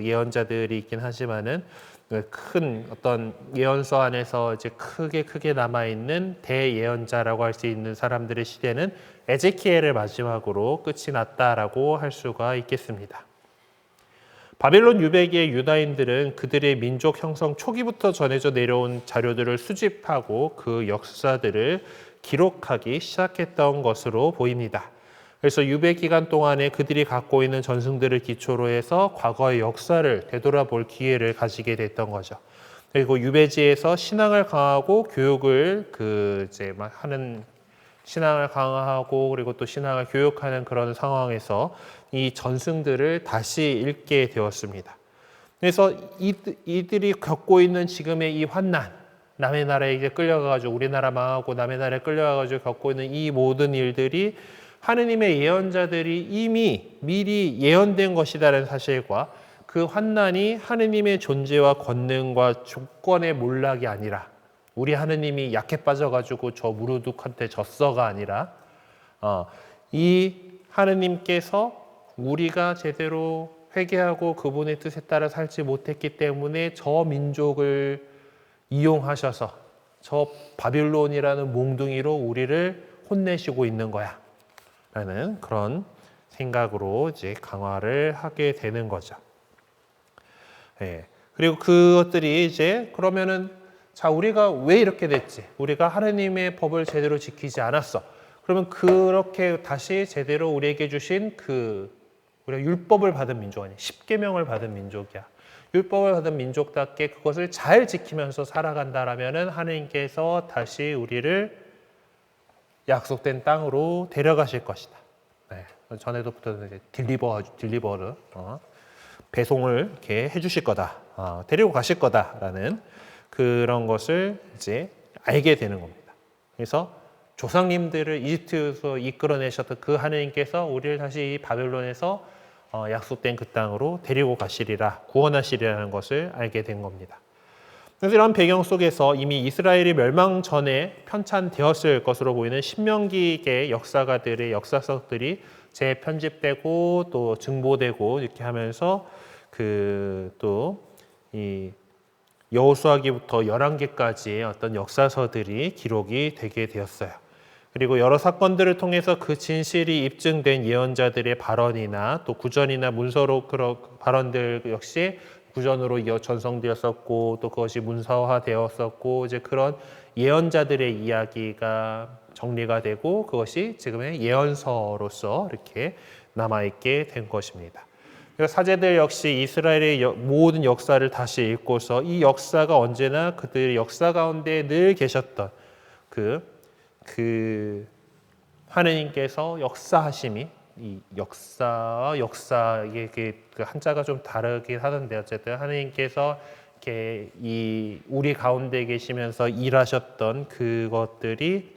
예언자들이 있긴 하지만은 큰 어떤 예언서 안에서 이제 크게 남아있는 대예언자라고 할 수 있는 사람들의 시대는 에제키엘을 마지막으로 끝이 났다라고 할 수가 있겠습니다. 바벨론 유배기의 유다인들은 그들의 민족 형성 초기부터 전해져 내려온 자료들을 수집하고 그 역사들을 기록하기 시작했던 것으로 보입니다. 그래서 유배 기간 동안에 그들이 갖고 있는 전승들을 기초로 해서 과거의 역사를 되돌아볼 기회를 가지게 됐던 거죠. 그리고 유배지에서 신앙을 강화하고 교육을 하는 신앙을 강화하고 그리고 또 신앙을 교육하는 그런 상황에서 이 전승들을 다시 읽게 되었습니다. 그래서 이들이 겪고 있는 지금의 이 환난, 남의 나라에 이제 끌려가가지고 우리나라 망하고 남의 나라에 끌려가가지고 겪고 있는 이 모든 일들이 하느님의 예언자들이 이미 미리 예언된 것이라는 사실과 그 환난이 하느님의 존재와 권능과 조건의 몰락이 아니라 우리 하느님이 약해 빠져가지고 저 무르둑한테 졌어가 아니라 이 하느님께서 우리가 제대로 회개하고 그분의 뜻에 따라 살지 못했기 때문에 저 민족을 이용하셔서 저 바빌론이라는 몽둥이로 우리를 혼내시고 있는 거야 라는 그런 생각으로 이제 강화를 하게 되는 거죠. 예. 그리고 그것들이 이제 그러면은 자, 우리가 왜 이렇게 됐지? 우리가 하느님의 법을 제대로 지키지 않았어. 그러면 그렇게 다시 제대로 우리에게 주신 우리가 율법을 받은 민족 아니야. 십계명을 받은 민족이야. 율법을 받은 민족답게 그것을 잘 지키면서 살아간다라면은 하느님께서 다시 우리를 약속된 땅으로 데려가실 것이다. 네. 전에도 붙었는데 딜리버를 배송을 이렇게 해주실 거다. 데리고 가실 거다라는 그런 것을 이제 알게 되는 겁니다. 그래서 조상님들을 이집트에서 이끌어내셨던 그 하느님께서 우리를 다시 이 바벨론에서 약속된 그 땅으로 데리고 가시리라, 구원하시리라는 것을 알게 된 겁니다. 그래서 이런 배경 속에서 이미 이스라엘이 멸망 전에 편찬되었을 것으로 보이는 신명기의 역사가들의 역사서들이 재편집되고 또 증보되고 이렇게 하면서 이 여호수아기부터 열왕기까지의 어떤 역사서들이 기록이 되게 되었어요. 그리고 여러 사건들을 통해서 그 진실이 입증된 예언자들의 발언이나 또 구전이나 문서로 그런 발언들 역시 구전으로 전송되었었고 또 그것이 문서화되었었고 이제 그런 예언자들의 이야기가 정리가 되고 그것이 지금의 예언서로서 이렇게 남아있게 된 것입니다. 사제들 역시 이스라엘의 모든 역사를 다시 읽고서 이 역사가 언제나 그들의 역사 가운데 늘 계셨던 그 하느님께서 역사하심이 이 역사 이게 그 한자가 좀 다르긴 하던데 어쨌든 하느님께서 이렇게 이 우리 가운데 계시면서 일하셨던 그것들이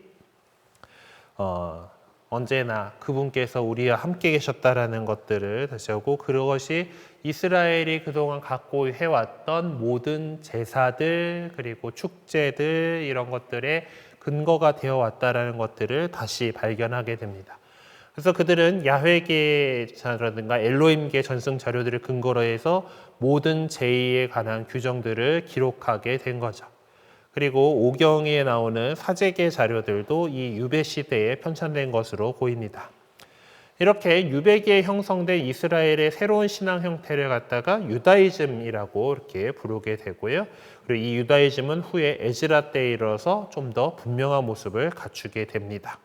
언제나 그분께서 우리와 함께 계셨다라는 것들을 다시 하고 그것이 이스라엘이 그동안 갖고 해왔던 모든 제사들 그리고 축제들 이런 것들의 근거가 되어 왔다라는 것들을 다시 발견하게 됩니다. 그래서 그들은 야훼계라든가 엘로힘계 전승 자료들을 근거로 해서 모든 제의에 관한 규정들을 기록하게 된 거죠. 그리고 오경에 나오는 사제계 자료들도 이 유배 시대에 편찬된 것으로 보입니다. 이렇게 유배기에 형성된 이스라엘의 새로운 신앙 형태를 갖다가 유다이즘이라고 이렇게 부르게 되고요. 그리고 이 유다이즘은 후에 에즈라 때에 이르러서 좀 더 분명한 모습을 갖추게 됩니다.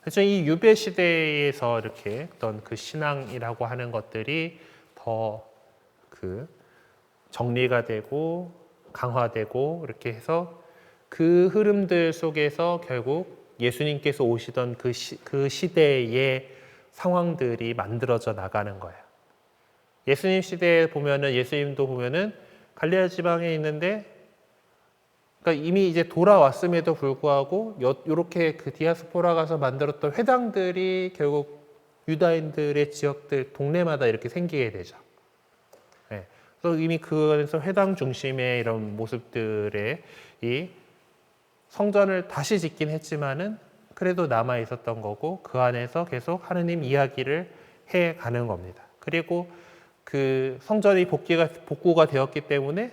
그래서 이 유배 시대에서 이렇게 어떤 그 신앙이라고 하는 것들이 더 그 정리가 되고 강화되고 이렇게 해서 그 흐름들 속에서 결국 예수님께서 오시던 그 시대의 상황들이 만들어져 나가는 거예요. 예수님 시대에 보면은 예수님도 보면은 갈릴리 지방에 있는데 그러니까 이미 이제 돌아왔음에도 불구하고 이렇게 그 디아스포라 가서 만들었던 회당들이 결국 유다인들의 지역들 동네마다 이렇게 생기게 되죠. 네. 그래서 이미 그 안에서 회당 중심의 이런 모습들의 이 성전을 다시 짓긴 했지만은 그래도 남아 있었던 거고 그 안에서 계속 하느님 이야기를 해 가는 겁니다. 그리고 그 성전이 복구가 되었기 때문에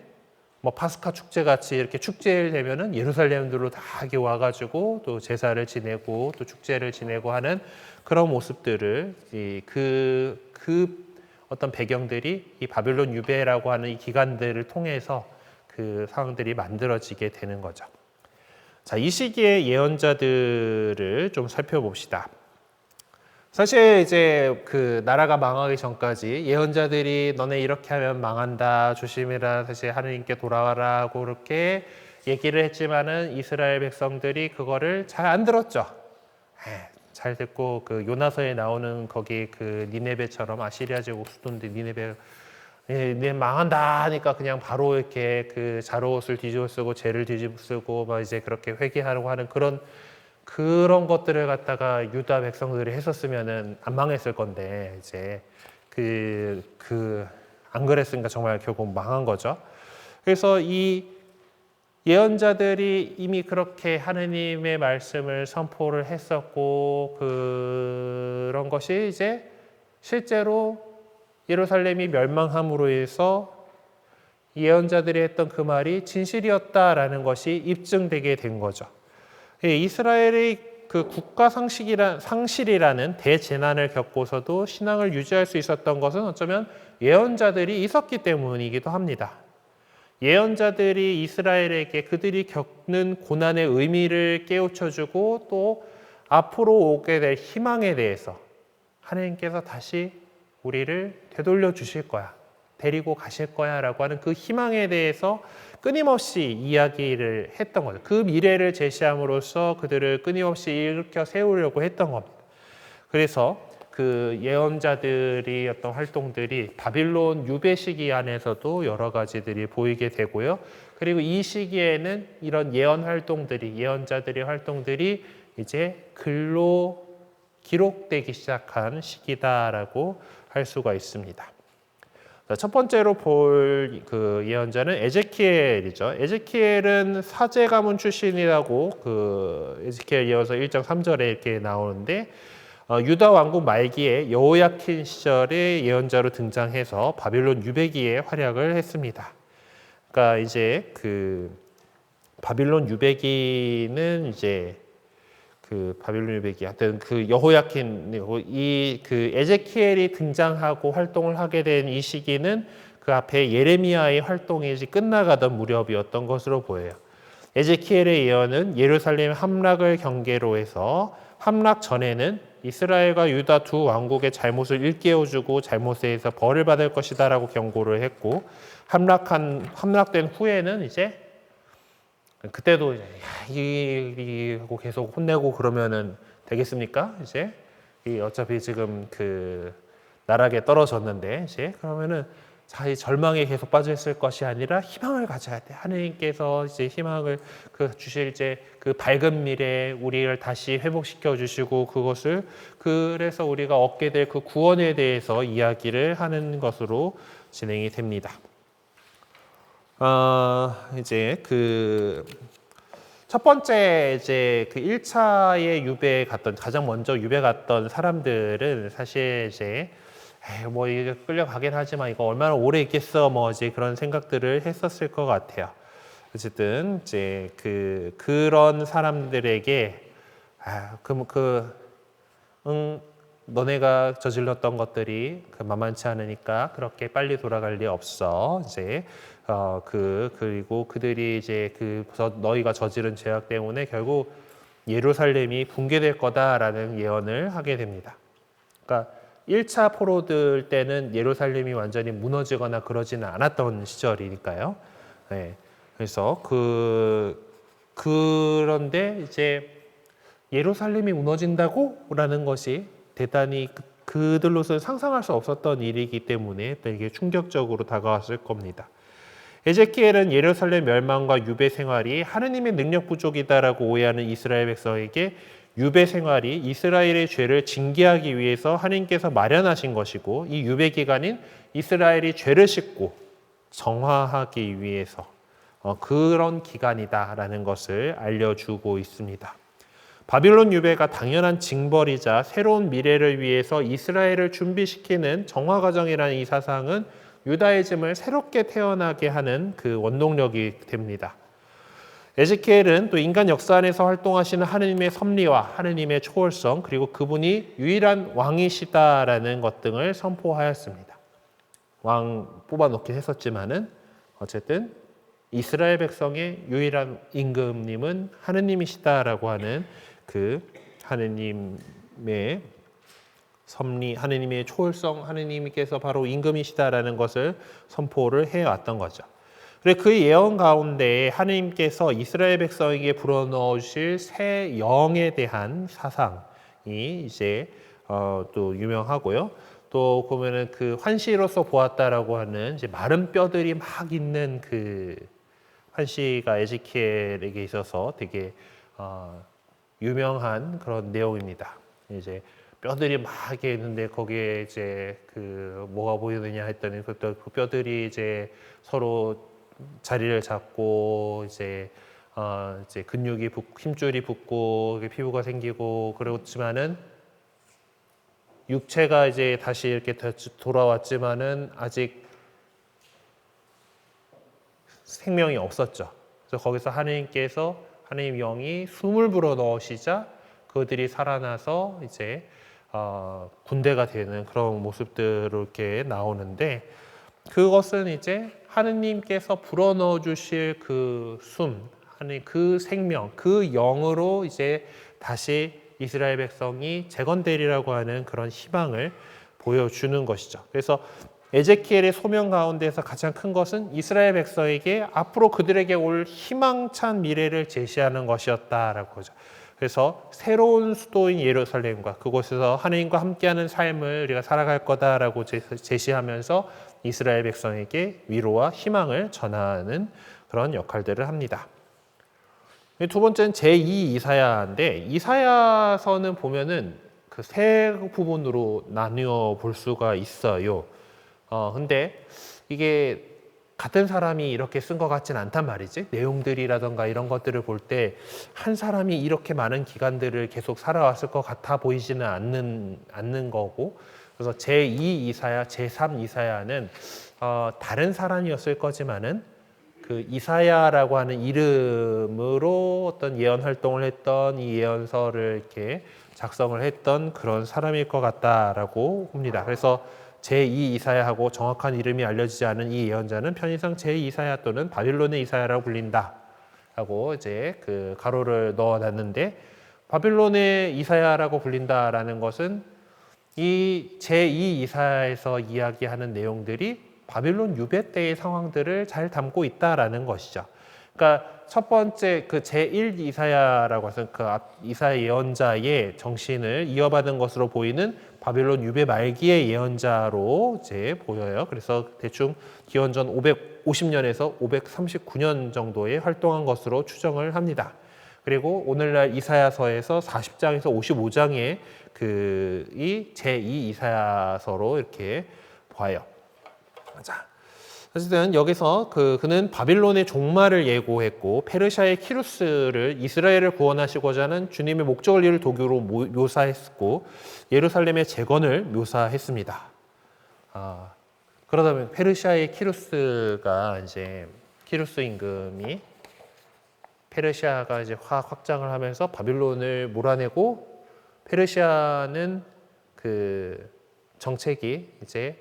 뭐 파스카 축제 같이 이렇게 축제일 되면은 예루살렘들로 다 이렇게 와가지고 또 제사를 지내고 또 축제를 지내고 하는 그런 모습들을 그 어떤 배경들이 이 바빌론 유배라고 하는 이 기간들을 통해서 그 상황들이 만들어지게 되는 거죠. 자, 이 시기의 예언자들을 좀 살펴봅시다. 사실 이제 그 나라가 망하기 전까지 예언자들이 너네 이렇게 하면 망한다 조심해라 사실 하느님께 돌아와라고 그렇게 얘기를 했지만은 이스라엘 백성들이 그거를 잘 안 들었죠. 잘 듣고 그 요나서에 나오는 거기 그 니네베처럼 아시리아 제국 수도인데 니네베 망한다 하니까 그냥 바로 이렇게 그 자로옷을 뒤집어 쓰고 죄를 뒤집어 쓰고 막 이제 그렇게 회개하려고 하는 그런 것들을 갖다가 유다 백성들이 했었으면은 안 망했을 건데 이제 안 그랬으니까 정말 결국 망한 거죠. 그래서 이 예언자들이 이미 그렇게 하느님의 말씀을 선포를 했었고 그런 것이 이제 실제로 예루살렘이 멸망함으로 해서 예언자들이 했던 그 말이 진실이었다라는 것이 입증되게 된 거죠. 이스라엘의 그 국가 상실이라는 대재난을 겪고서도 신앙을 유지할 수 있었던 것은 어쩌면 예언자들이 있었기 때문이기도 합니다. 예언자들이 이스라엘에게 그들이 겪는 고난의 의미를 깨우쳐주고 또 앞으로 오게 될 희망에 대해서 하나님께서 다시 우리를 되돌려 주실 거야. 데리고 가실 거야 라고 하는 그 희망에 대해서 끊임없이 이야기를 했던 거죠. 그 미래를 제시함으로써 그들을 끊임없이 일으켜 세우려고 했던 겁니다. 그래서 그 예언자들이 어떤 활동들이 바빌론 유배 시기 안에서도 여러 가지들이 보이게 되고요. 그리고 이 시기에는 이런 예언자들의 활동들이 이제 글로 기록되기 시작한 시기다라고 할 수가 있습니다. 첫 번째로 볼 그 예언자는 에제키엘이죠. 에제키엘은 사제 가문 출신이라고 그 에제키엘 예언서 1장 3절에 이렇게 나오는데 유다 왕국 말기에 여호야킨 시절에 예언자로 등장해서 바빌론 유배기에 활약을 했습니다. 그러니까 이제 그 바빌론 유배기는 이제 그 바빌론 유배기 하여튼 그 여호야킨 이 그 에제키엘이 등장하고 활동을 하게 된 이 시기는 그 앞에 예레미야의 활동이 이제 끝나가던 무렵이었던 것으로 보여요. 에제키엘의 예언은 예루살렘 함락을 경계로 해서 함락 전에는 이스라엘과 유다 두 왕국의 잘못을 일깨워주고 잘못에서 벌을 받을 것이다라고 경고를 했고 함락된 후에는 이제 그때도 이제 하고 계속 혼내고 그러면은 되겠습니까? 이제 이 어차피 지금 그 나락에 떨어졌는데 이제 그러면은 자기 절망에 계속 빠져 있을 것이 아니라 희망을 가져야 돼. 하느님께서 이제 희망을 주실 이제 그 밝은 미래 우리를 다시 회복시켜 주시고 그것을 그래서 우리가 얻게 될 그 구원에 대해서 이야기를 하는 것으로 진행이 됩니다. 이제 그 첫 번째 이제 그 1차에 유배 갔던 가장 먼저 유배 갔던 사람들은 사실 이제 뭐 이게 끌려가긴 하지만 이거 얼마나 오래 있겠어 뭐 이제 그런 생각들을 했었을 것 같아요. 어쨌든 이제 그런 사람들에게 너네가 저질렀던 것들이 만만치 않으니까 그렇게 빨리 돌아갈 리 없어. 이제 그리고 그들이 이제 너희가 저지른 죄악 때문에 결국 예루살렘이 붕괴될 거다라는 예언을 하게 됩니다. 그러니까 1차 포로들 때는 예루살렘이 완전히 무너지거나 그러지는 않았던 시절이니까요. 네. 그래서 그런데 이제 예루살렘이 무너진다고? 라는 것이 대단히 그들로서는 상상할 수 없었던 일이기 때문에 되게 충격적으로 다가왔을 겁니다. 에제키엘은 예루살렘 멸망과 유배 생활이 하느님의 능력 부족이다라고 오해하는 이스라엘 백성에게 유배 생활이 이스라엘의 죄를 징계하기 위해서 하느님께서 마련하신 것이고 이 유배 기간인 이스라엘이 죄를 씻고 정화하기 위해서 그런 기간이다라는 것을 알려주고 있습니다. 바빌론 유배가 당연한 징벌이자 새로운 미래를 위해서 이스라엘을 준비시키는 정화 과정이라는 이 사상은 유다이즘을 새롭게 태어나게 하는 그 원동력이 됩니다. 에제키엘은 또 인간 역사 안에서 활동하시는 하느님의 섭리와 하느님의 초월성 그리고 그분이 유일한 왕이시다라는 것 등을 선포하였습니다. 왕 뽑아놓긴 했었지만은 어쨌든 이스라엘 백성의 유일한 임금님은 하느님이시다라고 하는 그 하느님의 섭리, 하느님의 초월성, 하느님께서 바로 임금이시다라는 것을 선포를 해왔던 거죠. 그리고 그 예언 가운데 하느님께서 이스라엘 백성에게 불어넣어 주실 새 영에 대한 사상이 이제 또 유명하고요. 또 보면은 그 환시로서 보았다라고 하는 이제 마른 뼈들이 막 있는 그 환시가 에제키엘에게 있어서 되게 유명한 그런 내용입니다. 이제 뼈들이 막 이렇게 있는데 거기에 이제 그 뭐가 보이느냐 했더니 그 뼈들이 이제 서로 자리를 잡고 이제 근육이 힘줄이 붙고 피부가 생기고 그렇지만은 육체가 이제 다시 이렇게 돌아왔지만은 아직 생명이 없었죠. 그래서 거기서 하느님께서 하느님 영이 숨을 불어 넣으시자 그들이 살아나서 이제 군대가 되는 그런 모습들로 이렇게 나오는데 그것은 이제 하느님께서 불어넣어 주실 그 숨, 그 생명, 그 영으로 이제 다시 이스라엘 백성이 재건되리라고 하는 그런 희망을 보여주는 것이죠. 그래서 에제키엘의 소명 가운데서 가장 큰 것은 이스라엘 백성에게 앞으로 그들에게 올 희망찬 미래를 제시하는 것이었다라고 하죠. 그래서 새로운 수도인 예루살렘과 그곳에서 하느님과 함께하는 삶을 우리가 살아갈 거다라고 제시하면서 이스라엘 백성에게 위로와 희망을 전하는 그런 역할들을 합니다. 두 번째는 제2 이사야인데 이사야서는 보면은 그 세 부분으로 나누어 볼 수가 있어요. 근데 이게 같은 사람이 이렇게 쓴 것 같진 않단 말이지. 내용들이라던가 이런 것들을 볼 때 한 사람이 이렇게 많은 기간들을 계속 살아왔을 것 같아 보이지는 않는 거고. 그래서 제2 이사야, 제3 이사야는 다른 사람이었을 거지만은 그 이사야라고 하는 이름으로 어떤 예언 활동을 했던 이 예언서를 이렇게 작성을 했던 그런 사람일 것 같다라고 봅니다. 그래서 제2 이사야하고 정확한 이름이 알려지지 않은 이 예언자는 편의상 제2 이사야 또는 바빌론의 이사야라고 불린다라고 이제 그 가로를 넣어놨는데 바빌론의 이사야라고 불린다라는 것은 이 제2 이사야에서 이야기하는 내용들이 바빌론 유배 때의 상황들을 잘 담고 있다라는 것이죠. 그러니까 첫 번째 그 제1 이사야라고 해서 그 이사야 예언자의 정신을 이어받은 것으로 보이는 바빌론 유배 말기의 예언자로 이제 보여요. 그래서 대충 기원전 550년에서 539년 정도에 활동한 것으로 추정을 합니다. 그리고 오늘날 이사야서에서 40장에서 55장의 이 제2 이사야서로 이렇게 봐요. 자, 어쨌든 여기서 그는 바빌론의 종말을 예고했고 페르시아의 키루스를 이스라엘을 구원하시고자 하는 주님의 목적을 이룰 도구로 묘사했고 예루살렘의 재건을 묘사했습니다. 그러다 보면 페르시아의 키루스가 이제 키루스 임금이 페르시아가 이제 확장을 하면서 바빌론을 몰아내고 페르시아는 그 정책이 이제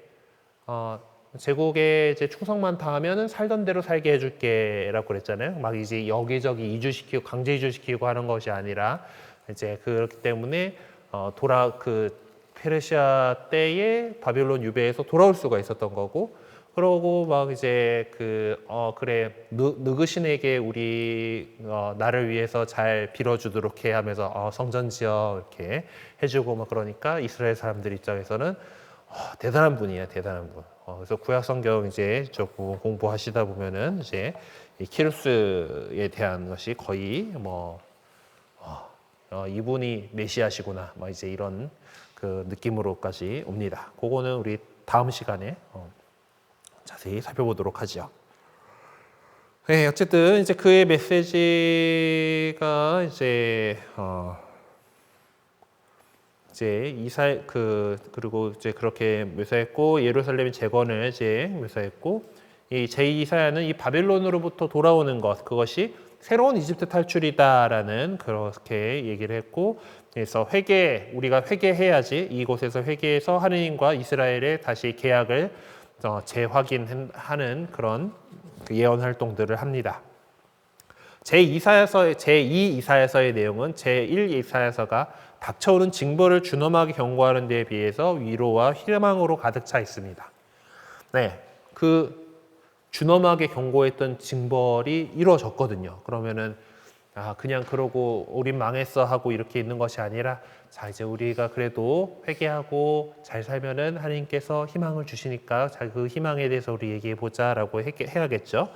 제국에 이제 충성만 다하면은 살던 대로 살게 해줄게라고 그랬잖아요. 막 이제 여기저기 이주시키고 강제 이주시키고 하는 것이 아니라 이제 그렇기 때문에 페르시아 때의 바빌론 유배에서 돌아올 수가 있었던 거고, 그러고 막 이제 그래 느그신에게 우리 나를 위해서 잘 빌어주도록 해 하면서 성전 지어 이렇게 해주고 막 그러니까 이스라엘 사람들 입장에서는 대단한 분이에요, 대단한 분. 그래서 구약 성경 이제 조금 공부하시다 보면은 이제 이 키루스에 대한 것이 거의 이분이 메시아시구나, 뭐 이제 이런 그 느낌으로까지 옵니다. 그거는 우리 다음 시간에 자세히 살펴보도록 하죠. 네, 어쨌든 이제 그의 메시지가 이제 그리고 이제 그렇게 묘사했고 예루살렘의 재건을 이제 묘사했고 이 제2 이사야는 이 바빌론으로부터 돌아오는 것, 그것이 새로운 이집트 탈출이다라는 그렇게 얘기를 했고, 그래서 우리가 회개해야지, 이곳에서 회개해서 하느님과 이스라엘의 다시 계약을 재확인하는 그런 예언 활동들을 합니다. 제2 이사야서의 내용은 제1 이사야서가 닥쳐오는 징벌을 준엄하게 경고하는 데에 비해서 위로와 희망으로 가득 차 있습니다. 네, 그 준엄하게 경고했던 징벌이 이루어졌거든요. 그러면은 그냥 그러고 우린 망했어 하고 이렇게 있는 것이 아니라, 자 이제 우리가 그래도 회개하고 잘 살면은 하나님께서 희망을 주시니까 자 그 희망에 대해서 우리 얘기해 보자라고 해야겠죠.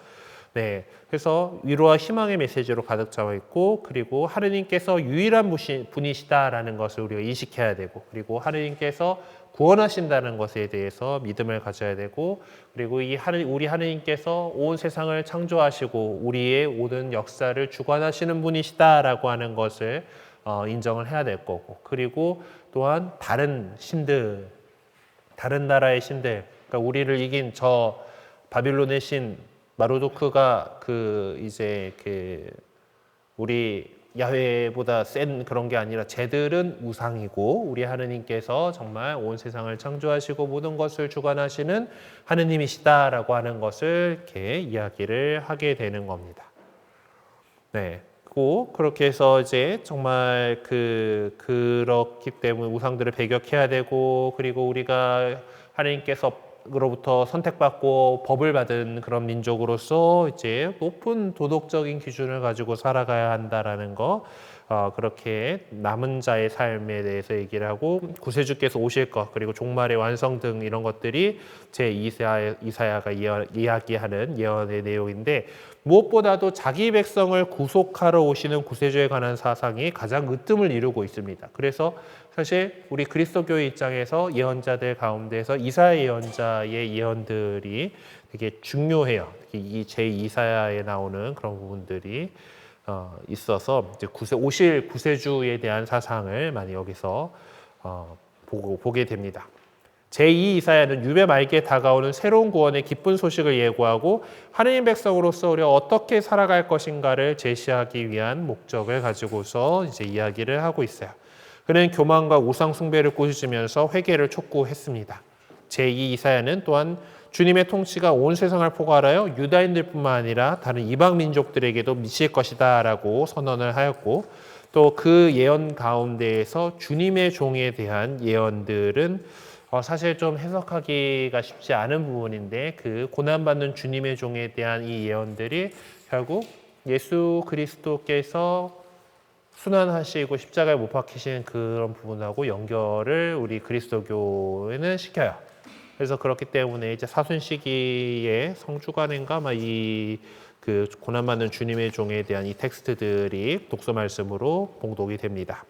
네, 그래서 위로와 희망의 메시지로 가득 차고 있고, 그리고 하느님께서 유일한 분이시다라는 것을 우리가 인식해야 되고, 그리고 하느님께서 구원하신다는 것에 대해서 믿음을 가져야 되고, 그리고 우리 하느님께서 온 세상을 창조하시고 우리의 모든 역사를 주관하시는 분이시다라고 하는 것을 인정을 해야 될 거고, 그리고 또한 다른 나라의 신들, 그러니까 우리를 이긴 저 바빌론의 신 마르도크가 우리 야훼보다 센 그런 게 아니라 쟤들은 우상이고, 우리 하느님께서 정말 온 세상을 창조하시고 모든 것을 주관하시는 하느님이시다라고 하는 것을 이렇게 이야기를 하게 되는 겁니다. 네. 그렇게 해서 이제 정말 그렇기 때문에 우상들을 배격해야 되고, 그리고 우리가 하느님께서로부터 선택받고 법을 받은 그런 민족으로서 이제 높은 도덕적인 기준을 가지고 살아가야 한다라는 거, 그렇게 남은 자의 삶에 대해서 얘기를 하고, 구세주께서 오실 것, 그리고 종말의 완성 등 이런 것들이 제 이사야가 이야기하는 예언의 내용인데, 무엇보다도 자기 백성을 구속하러 오시는 구세주에 관한 사상이 가장 으뜸을 이루고 있습니다. 그래서 사실 우리 그리스도교의 입장에서 예언자들 가운데서 이사야 예언자의 예언들이 되게 중요해요. 이 제2사야에 나오는 그런 부분들이 있어서 이제 오실 구세주에 대한 사상을 많이 여기서 보게 됩니다. 제2 이사야는 유배 말기에 다가오는 새로운 구원의 기쁜 소식을 예고하고 하느님 백성으로서 우리가 어떻게 살아갈 것인가를 제시하기 위한 목적을 가지고서 이제 이야기를 하고 있어요. 그는 교만과 우상 숭배를 꾸짖으면서 회개를 촉구했습니다. 제2 이사야는 또한 주님의 통치가 온 세상을 포괄하여 유다인들뿐만 아니라 다른 이방 민족들에게도 미칠 것이다라고 선언을 하였고, 또 그 예언 가운데에서 주님의 종에 대한 예언들은 사실 좀 해석하기가 쉽지 않은 부분인데, 그 고난받는 주님의 종에 대한 이 예언들이 결국 예수 그리스도께서 순환하시고 십자가에 못 박히신 그런 부분하고 연결을 우리 그리스도교에는 시켜요. 그래서 그렇기 때문에 이제 사순 시기에 성주간인가 그 고난받는 주님의 종에 대한 이 텍스트들이 독서 말씀으로 봉독이 됩니다.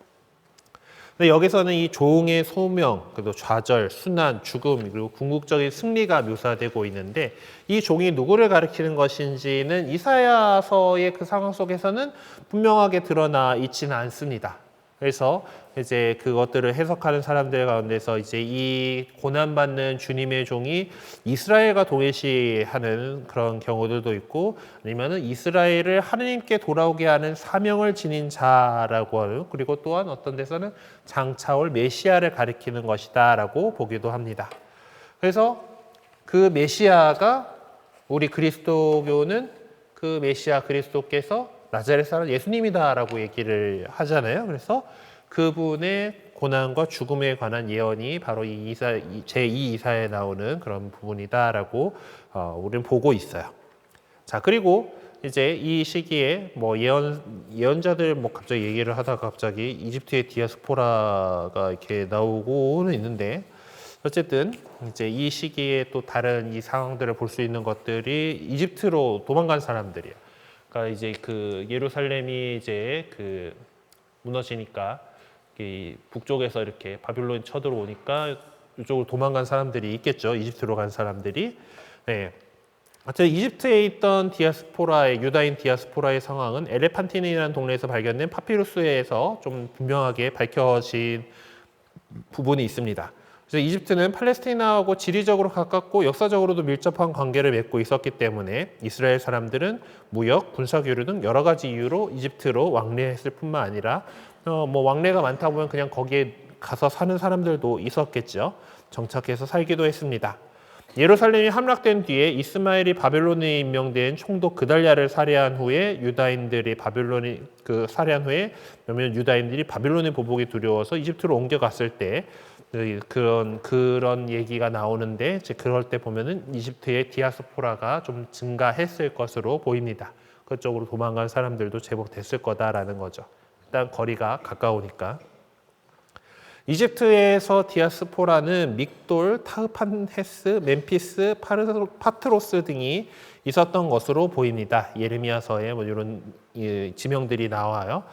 근데 여기서는 이 종의 소명, 그리고 좌절, 순환, 죽음, 그리고 궁극적인 승리가 묘사되고 있는데 이 종이 누구를 가리키는 것인지는 이사야서의 그 상황 속에서는 분명하게 드러나 있지는 않습니다. 그래서 이제 그것들을 해석하는 사람들 가운데서 이제 이 고난받는 주님의 종이 이스라엘과 동일시하는 그런 경우들도 있고 아니면은 이스라엘을 하느님께 돌아오게 하는 사명을 지닌 자라고 하는 그리고 또한 어떤 데서는 장차올 메시아를 가리키는 것이다라고 보기도 합니다. 그래서 그 메시아가 우리 그리스도교는 그 메시아 그리스도께서 나자렛 사람 예수님이다라고 얘기를 하잖아요. 그래서 그분의 고난과 죽음에 관한 예언이 바로 이 제2 이사에 나오는 그런 부분이다라고 우리는 보고 있어요. 자, 그리고 이제 이 시기에 뭐 예언자들 뭐 갑자기 얘기를 하다가 갑자기 이집트의 디아스포라가 이렇게 나오고는 있는데 어쨌든 이제 이 시기에 또 다른 이 상황들을 볼 수 있는 것들이 이집트로 도망간 사람들이에요. 그러니까 이제 그 예루살렘이 이제 그 무너지니까 이 북쪽에서 이렇게 바빌론이 쳐들어오니까 이쪽으로 도망간 사람들이 있겠죠. 이집트로 간 사람들이. 네. 하여튼 이집트에 있던 디아스포라의 유다인 디아스포라의 상황은 엘레판티니라는 동네에서 발견된 파피루스에서 좀 분명하게 밝혀진 부분이 있습니다. 그래서 이집트는 팔레스티나하고 지리적으로 가깝고 역사적으로도 밀접한 관계를 맺고 있었기 때문에 이스라엘 사람들은 무역, 군사교류 등 여러 가지 이유로 이집트로 왕래했을 뿐만 아니라 뭐 왕래가 많다 보면 그냥 거기에 가서 사는 사람들도 있었겠죠. 정착해서 살기도 했습니다. 예루살렘이 함락된 뒤에 이스마엘이 바벨론에 임명된 총독 그달랴를 살해한 후에 유다인들이 살해한 후에 몇몇 유다인들이 바벨론의 보복이 두려워서 이집트로 옮겨갔을 때 그런 얘기가 나오는데 이제 그럴 때 보면은 이집트의 디아스포라가 좀 증가했을 것으로 보입니다. 그쪽으로 도망간 사람들도 제법 됐을 거다라는 거죠. 일단 거리가 가까우니까. 이집트에서 디아스포라는 믹돌, 타흐판헤스, 멤피스, 파트로스 등이 있었던 것으로 보입니다. 예레미야서에 뭐 이런 지명들이 나와요.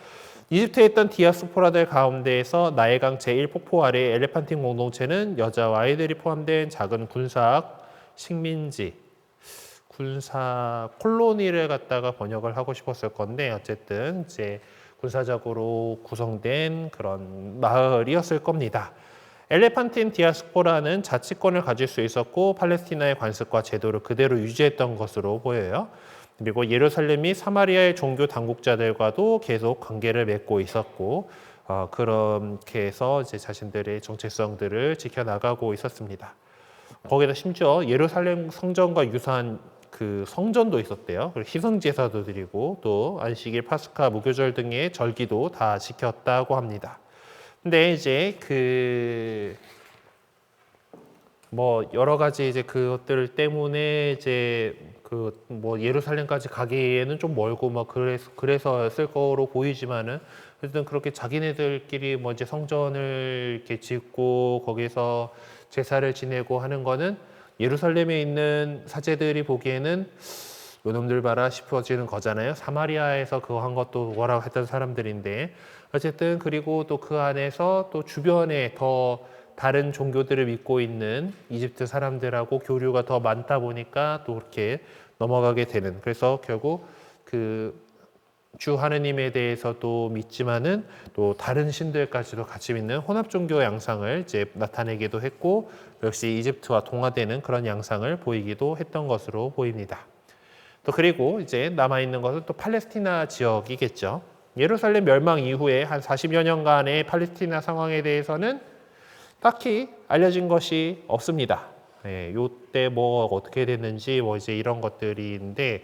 이집트에 있던 디아스포라들 가운데에서 나일강 제1폭포 아래 엘레판틴 공동체는 여자와 아이들이 포함된 작은 군사학 식민지, 군사 콜로니를 갖다가 번역을 하고 싶었을 건데 어쨌든 이제 군사적으로 구성된 그런 마을이었을 겁니다. 엘레판틴 디아스포라는 자치권을 가질 수 있었고 팔레스티나의 관습과 제도를 그대로 유지했던 것으로 보여요. 그리고 예루살렘이 사마리아의 종교 당국자들과도 계속 관계를 맺고 있었고 그렇게 해서 이제 자신들의 정체성들을 지켜나가고 있었습니다. 거기다 심지어 예루살렘 성전과 유사한 그 성전도 있었대요. 그리고 희생 제사도 드리고 또 안식일, 파스카, 무교절 등의 절기도 다 지켰다고 합니다. 근데 이제 뭐 여러 가지 이제 그것들 때문에 이제 뭐 예루살렘까지 가기에는 좀 멀고 막 그래서였을 거로 보이지만은 어쨌든 그렇게 자기네들끼리 뭐 이제 성전을 이렇게 짓고 거기서 제사를 지내고 하는 거는 예루살렘에 있는 사제들이 보기에는 요놈들 봐라 싶어지는 거잖아요. 사마리아에서 그거 한 것도 뭐라고 했던 사람들인데 어쨌든 그리고 또 그 안에서 또 주변에 더 다른 종교들을 믿고 있는 이집트 사람들하고 교류가 더 많다 보니까 또 그렇게 넘어가게 되는 그래서 결국 그 주 하느님에 대해서도 믿지만은 또 다른 신들까지도 같이 믿는 혼합 종교 양상을 이제 나타내기도 했고 역시 이집트와 동화되는 그런 양상을 보이기도 했던 것으로 보입니다. 또 그리고 이제 남아 있는 것은 또 팔레스티나 지역이겠죠. 예루살렘 멸망 이후에 한 40여 년간의 팔레스티나 상황에 대해서는 딱히 알려진 것이 없습니다. 요때 뭐 어떻게 됐는지 뭐 이제 이런 것들인데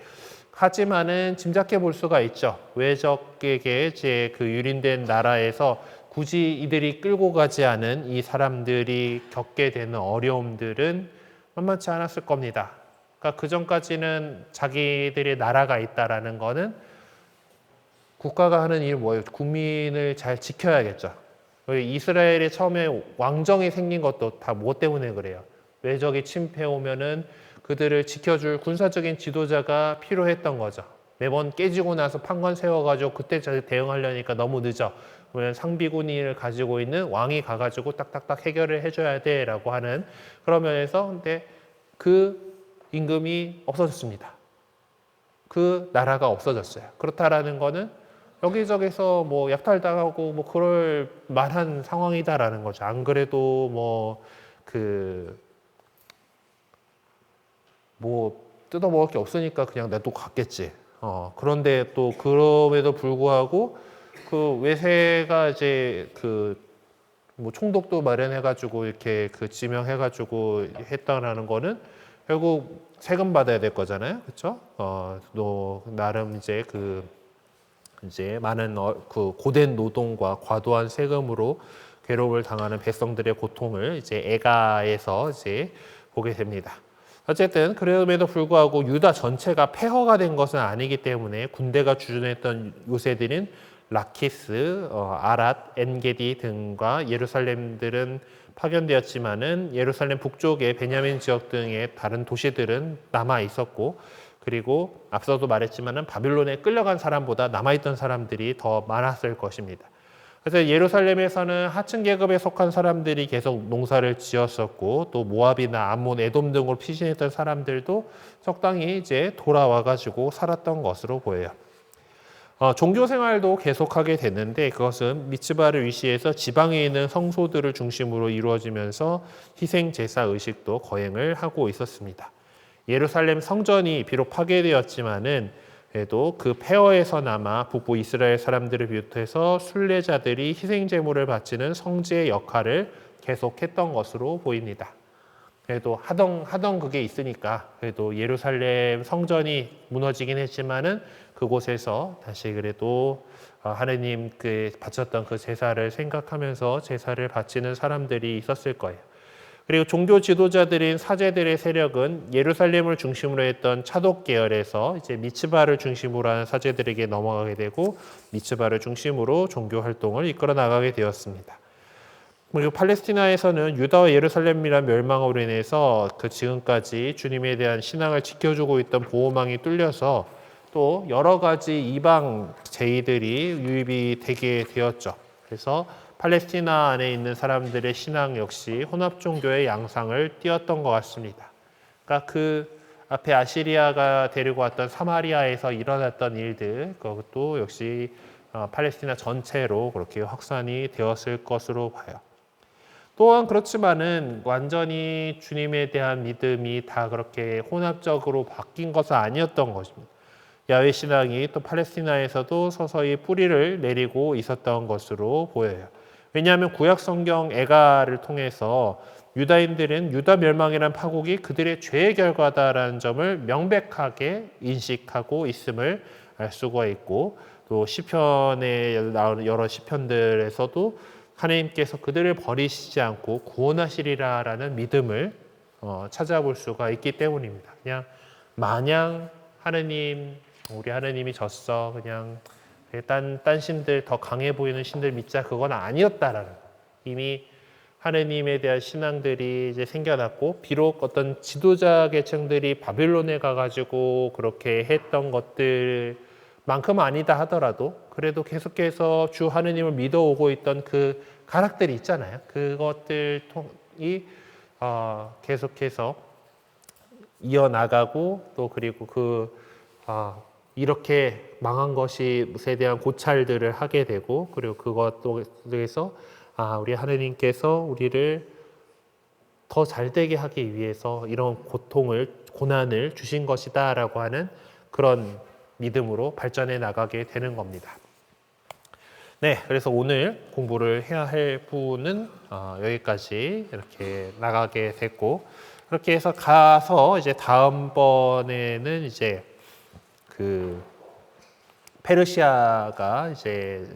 하지만은 짐작해 볼 수가 있죠. 외적에게 이제 그 유린된 나라에서 굳이 이들이 끌고 가지 않은 이 사람들이 겪게 되는 어려움들은 만만치 않았을 겁니다. 그러니까 그 전까지는 자기들의 나라가 있다라는 거는 국가가 하는 일은 뭐예요? 국민을 잘 지켜야겠죠. 이스라엘에 처음에 왕정이 생긴 것도 다 뭐 때문에 그래요? 외적이 침패 오면은 그들을 지켜줄 군사적인 지도자가 필요했던 거죠. 매번 깨지고 나서 판관 세워가지고 그때 대응하려니까 너무 늦어. 그러면 상비군인을 가지고 있는 왕이 가가지고 딱딱딱 해결을 해줘야 돼라고 하는 그런 면에서 근데 그 임금이 없어졌습니다. 그 나라가 없어졌어요. 그렇다라는 거는 여기저기서 뭐 약탈당하고 뭐 그럴 만한 상황이다라는 거죠. 안 그래도 뭐 뜯어먹을 게 없으니까 그냥 냅두고 갔겠지. 그런데 또 그럼에도 불구하고 그 외세가 이제 뭐 총독도 마련해가지고 이렇게 지명해가지고 했다라는 거는 결국 세금 받아야 될 거잖아요, 그렇죠? 또 나름 이제 많은 그 고된 노동과 과도한 세금으로 괴로움을 당하는 백성들의 고통을 이제 애가에서 이제 보게 됩니다. 어쨌든 그럼에도 불구하고 유다 전체가 폐허가 된 것은 아니기 때문에 군대가 주둔했던 요새들인 라키스, 아랏, 엔게디 등과 예루살렘들은 파견되었지만은 예루살렘 북쪽의 베냐민 지역 등의 다른 도시들은 남아 있었고 그리고 앞서도 말했지만은 바빌론에 끌려간 사람보다 남아있던 사람들이 더 많았을 것입니다. 그래서 예루살렘에서는 하층 계급에 속한 사람들이 계속 농사를 지었었고 또 모압이나 암몬, 에돔 등으로 피신했던 사람들도 적당히 이제 돌아와 가지고 살았던 것으로 보여요. 종교 생활도 계속하게 됐는데 그것은 미츠바를 위시해서 지방에 있는 성소들을 중심으로 이루어지면서 희생 제사 의식도 거행을 하고 있었습니다. 예루살렘 성전이 비록 파괴되었지만은 그래도 그 폐허에서나마 북부 이스라엘 사람들을 비롯해서 순례자들이 희생 제물을 바치는 성지의 역할을 계속했던 것으로 보입니다. 그래도 하던 그게 있으니까 그래도 예루살렘 성전이 무너지긴 했지만은 그곳에서 다시 그래도 하느님 바쳤던 그 제사를 생각하면서 제사를 바치는 사람들이 있었을 거예요. 그리고 종교 지도자들인 사제들의 세력은 예루살렘을 중심으로 했던 차독 계열에서 이제 미츠바를 중심으로 하는 사제들에게 넘어가게 되고 미츠바를 중심으로 종교 활동을 이끌어 나가게 되었습니다. 그리고 팔레스티나에서는 유다와 예루살렘이란 멸망으로 인해서 그 지금까지 주님에 대한 신앙을 지켜주고 있던 보호망이 뚫려서 또 여러 가지 이방 제의들이 유입이 되게 되었죠. 그래서 팔레스티나 안에 있는 사람들의 신앙 역시 혼합 종교의 양상을 띄었던 것 같습니다. 그러니까 그 앞에 아시리아가 데리고 왔던 사마리아에서 일어났던 일들, 그것도 역시 팔레스티나 전체로 그렇게 확산이 되었을 것으로 봐요. 또한 그렇지만은 완전히 주님에 대한 믿음이 다 그렇게 혼합적으로 바뀐 것은 아니었던 것입니다. 야훼 신앙이 또 팔레스티나에서도 서서히 뿌리를 내리고 있었던 것으로 보여요. 왜냐하면 구약 성경 애가를 통해서 유다인들은 유다 멸망이란 파국이 그들의 죄의 결과다라는 점을 명백하게 인식하고 있음을 알 수가 있고 또 시편에 나오는 여러 시편들에서도 하나님께서 그들을 버리시지 않고 구원하시리라라는 믿음을 찾아볼 수가 있기 때문입니다. 그냥 마냥 하느님 우리 하느님이 졌어 그냥 딴 신들 더 강해 보이는 신들 믿자 그건 아니었다라는 이미 하느님에 대한 신앙들이 이제 생겨났고 비록 어떤 지도자 계층들이 바빌론에 가가지고 그렇게 했던 것들만큼 아니다 하더라도 그래도 계속해서 주 하느님을 믿어오고 있던 그 가락들이 있잖아요. 그것들이 계속해서 이어나가고 또 그리고 이렇게 망한 것에 대한 고찰들을 하게 되고 그리고 그것에서 우리 하느님께서 우리를 더 잘되게 하기 위해서 이런 고난을 주신 것이다라고 하는 그런 믿음으로 발전해 나가게 되는 겁니다. 네, 그래서 오늘 공부를 해야 할 부분은 여기까지 이렇게 나가게 됐고 그렇게 해서 가서 이제 다음번에는 이제 페르시아가 이제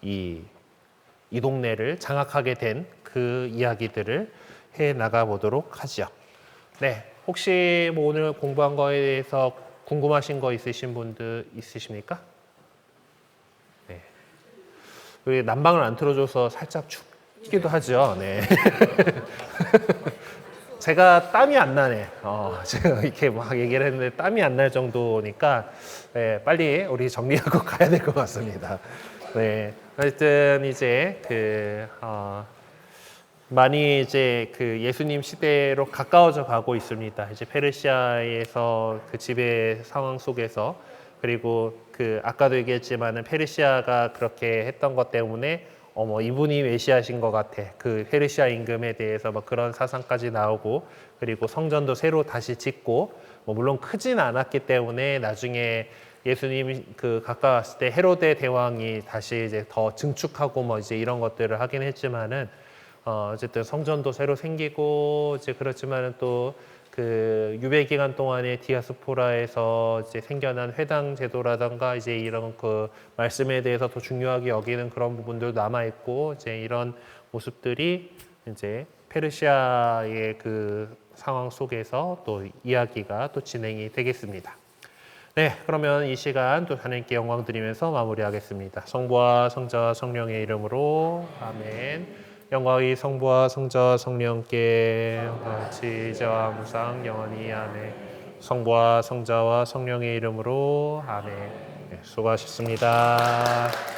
이 동네를 장악하게 된 그 이야기들을 해 나가 보도록 하죠. 네, 혹시 뭐 오늘 공부한 거에 대해서 궁금하신 거 있으신 분들 있으십니까? 그 난방을 안 틀어줘서 살짝 춥기도 하죠. 네. 제가 땀이 안 나네. 제가 이렇게 막 얘기를 했는데 땀이 안 날 정도니까 네, 빨리 우리 정리하고 가야 될 것 같습니다. 네, 하여튼 이제 많이 이제 그 예수님 시대로 가까워져 가고 있습니다. 이제 페르시아에서 그 지배 상황 속에서 그리고 그 아까도 얘기했지만은 페르시아가 그렇게 했던 것 때문에 뭐 이분이 메시아신 것 같아. 그 페르시아 임금에 대해서 뭐 그런 사상까지 나오고 그리고 성전도 새로 다시 짓고 뭐 물론 크진 않았기 때문에 나중에 예수님이 그 가까웠을 때 헤로데 대왕이 다시 이제 더 증축하고 뭐 이제 이런 것들을 하긴 했지만은 어쨌든 성전도 새로 생기고 이제 그렇지만은 또 그 유배 기간 동안에 디아스포라에서 이제 생겨난 회당 제도라던가 이제 이런 그 말씀에 대해서 더 중요하게 여기는 그런 부분들도 남아 있고 이제 이런 모습들이 이제 페르시아의 그 상황 속에서 또 이야기가 또 진행이 되겠습니다. 네, 그러면 이 시간 또 하나님께 영광 드리면서 마무리하겠습니다. 성부와 성자와 성령의 이름으로 아멘. 영광이 성부와 성자와 성령께 같이 이제와 항상 영원히 아멘. 성부와 성자와 성령의 이름으로 아멘. 네, 수고하셨습니다.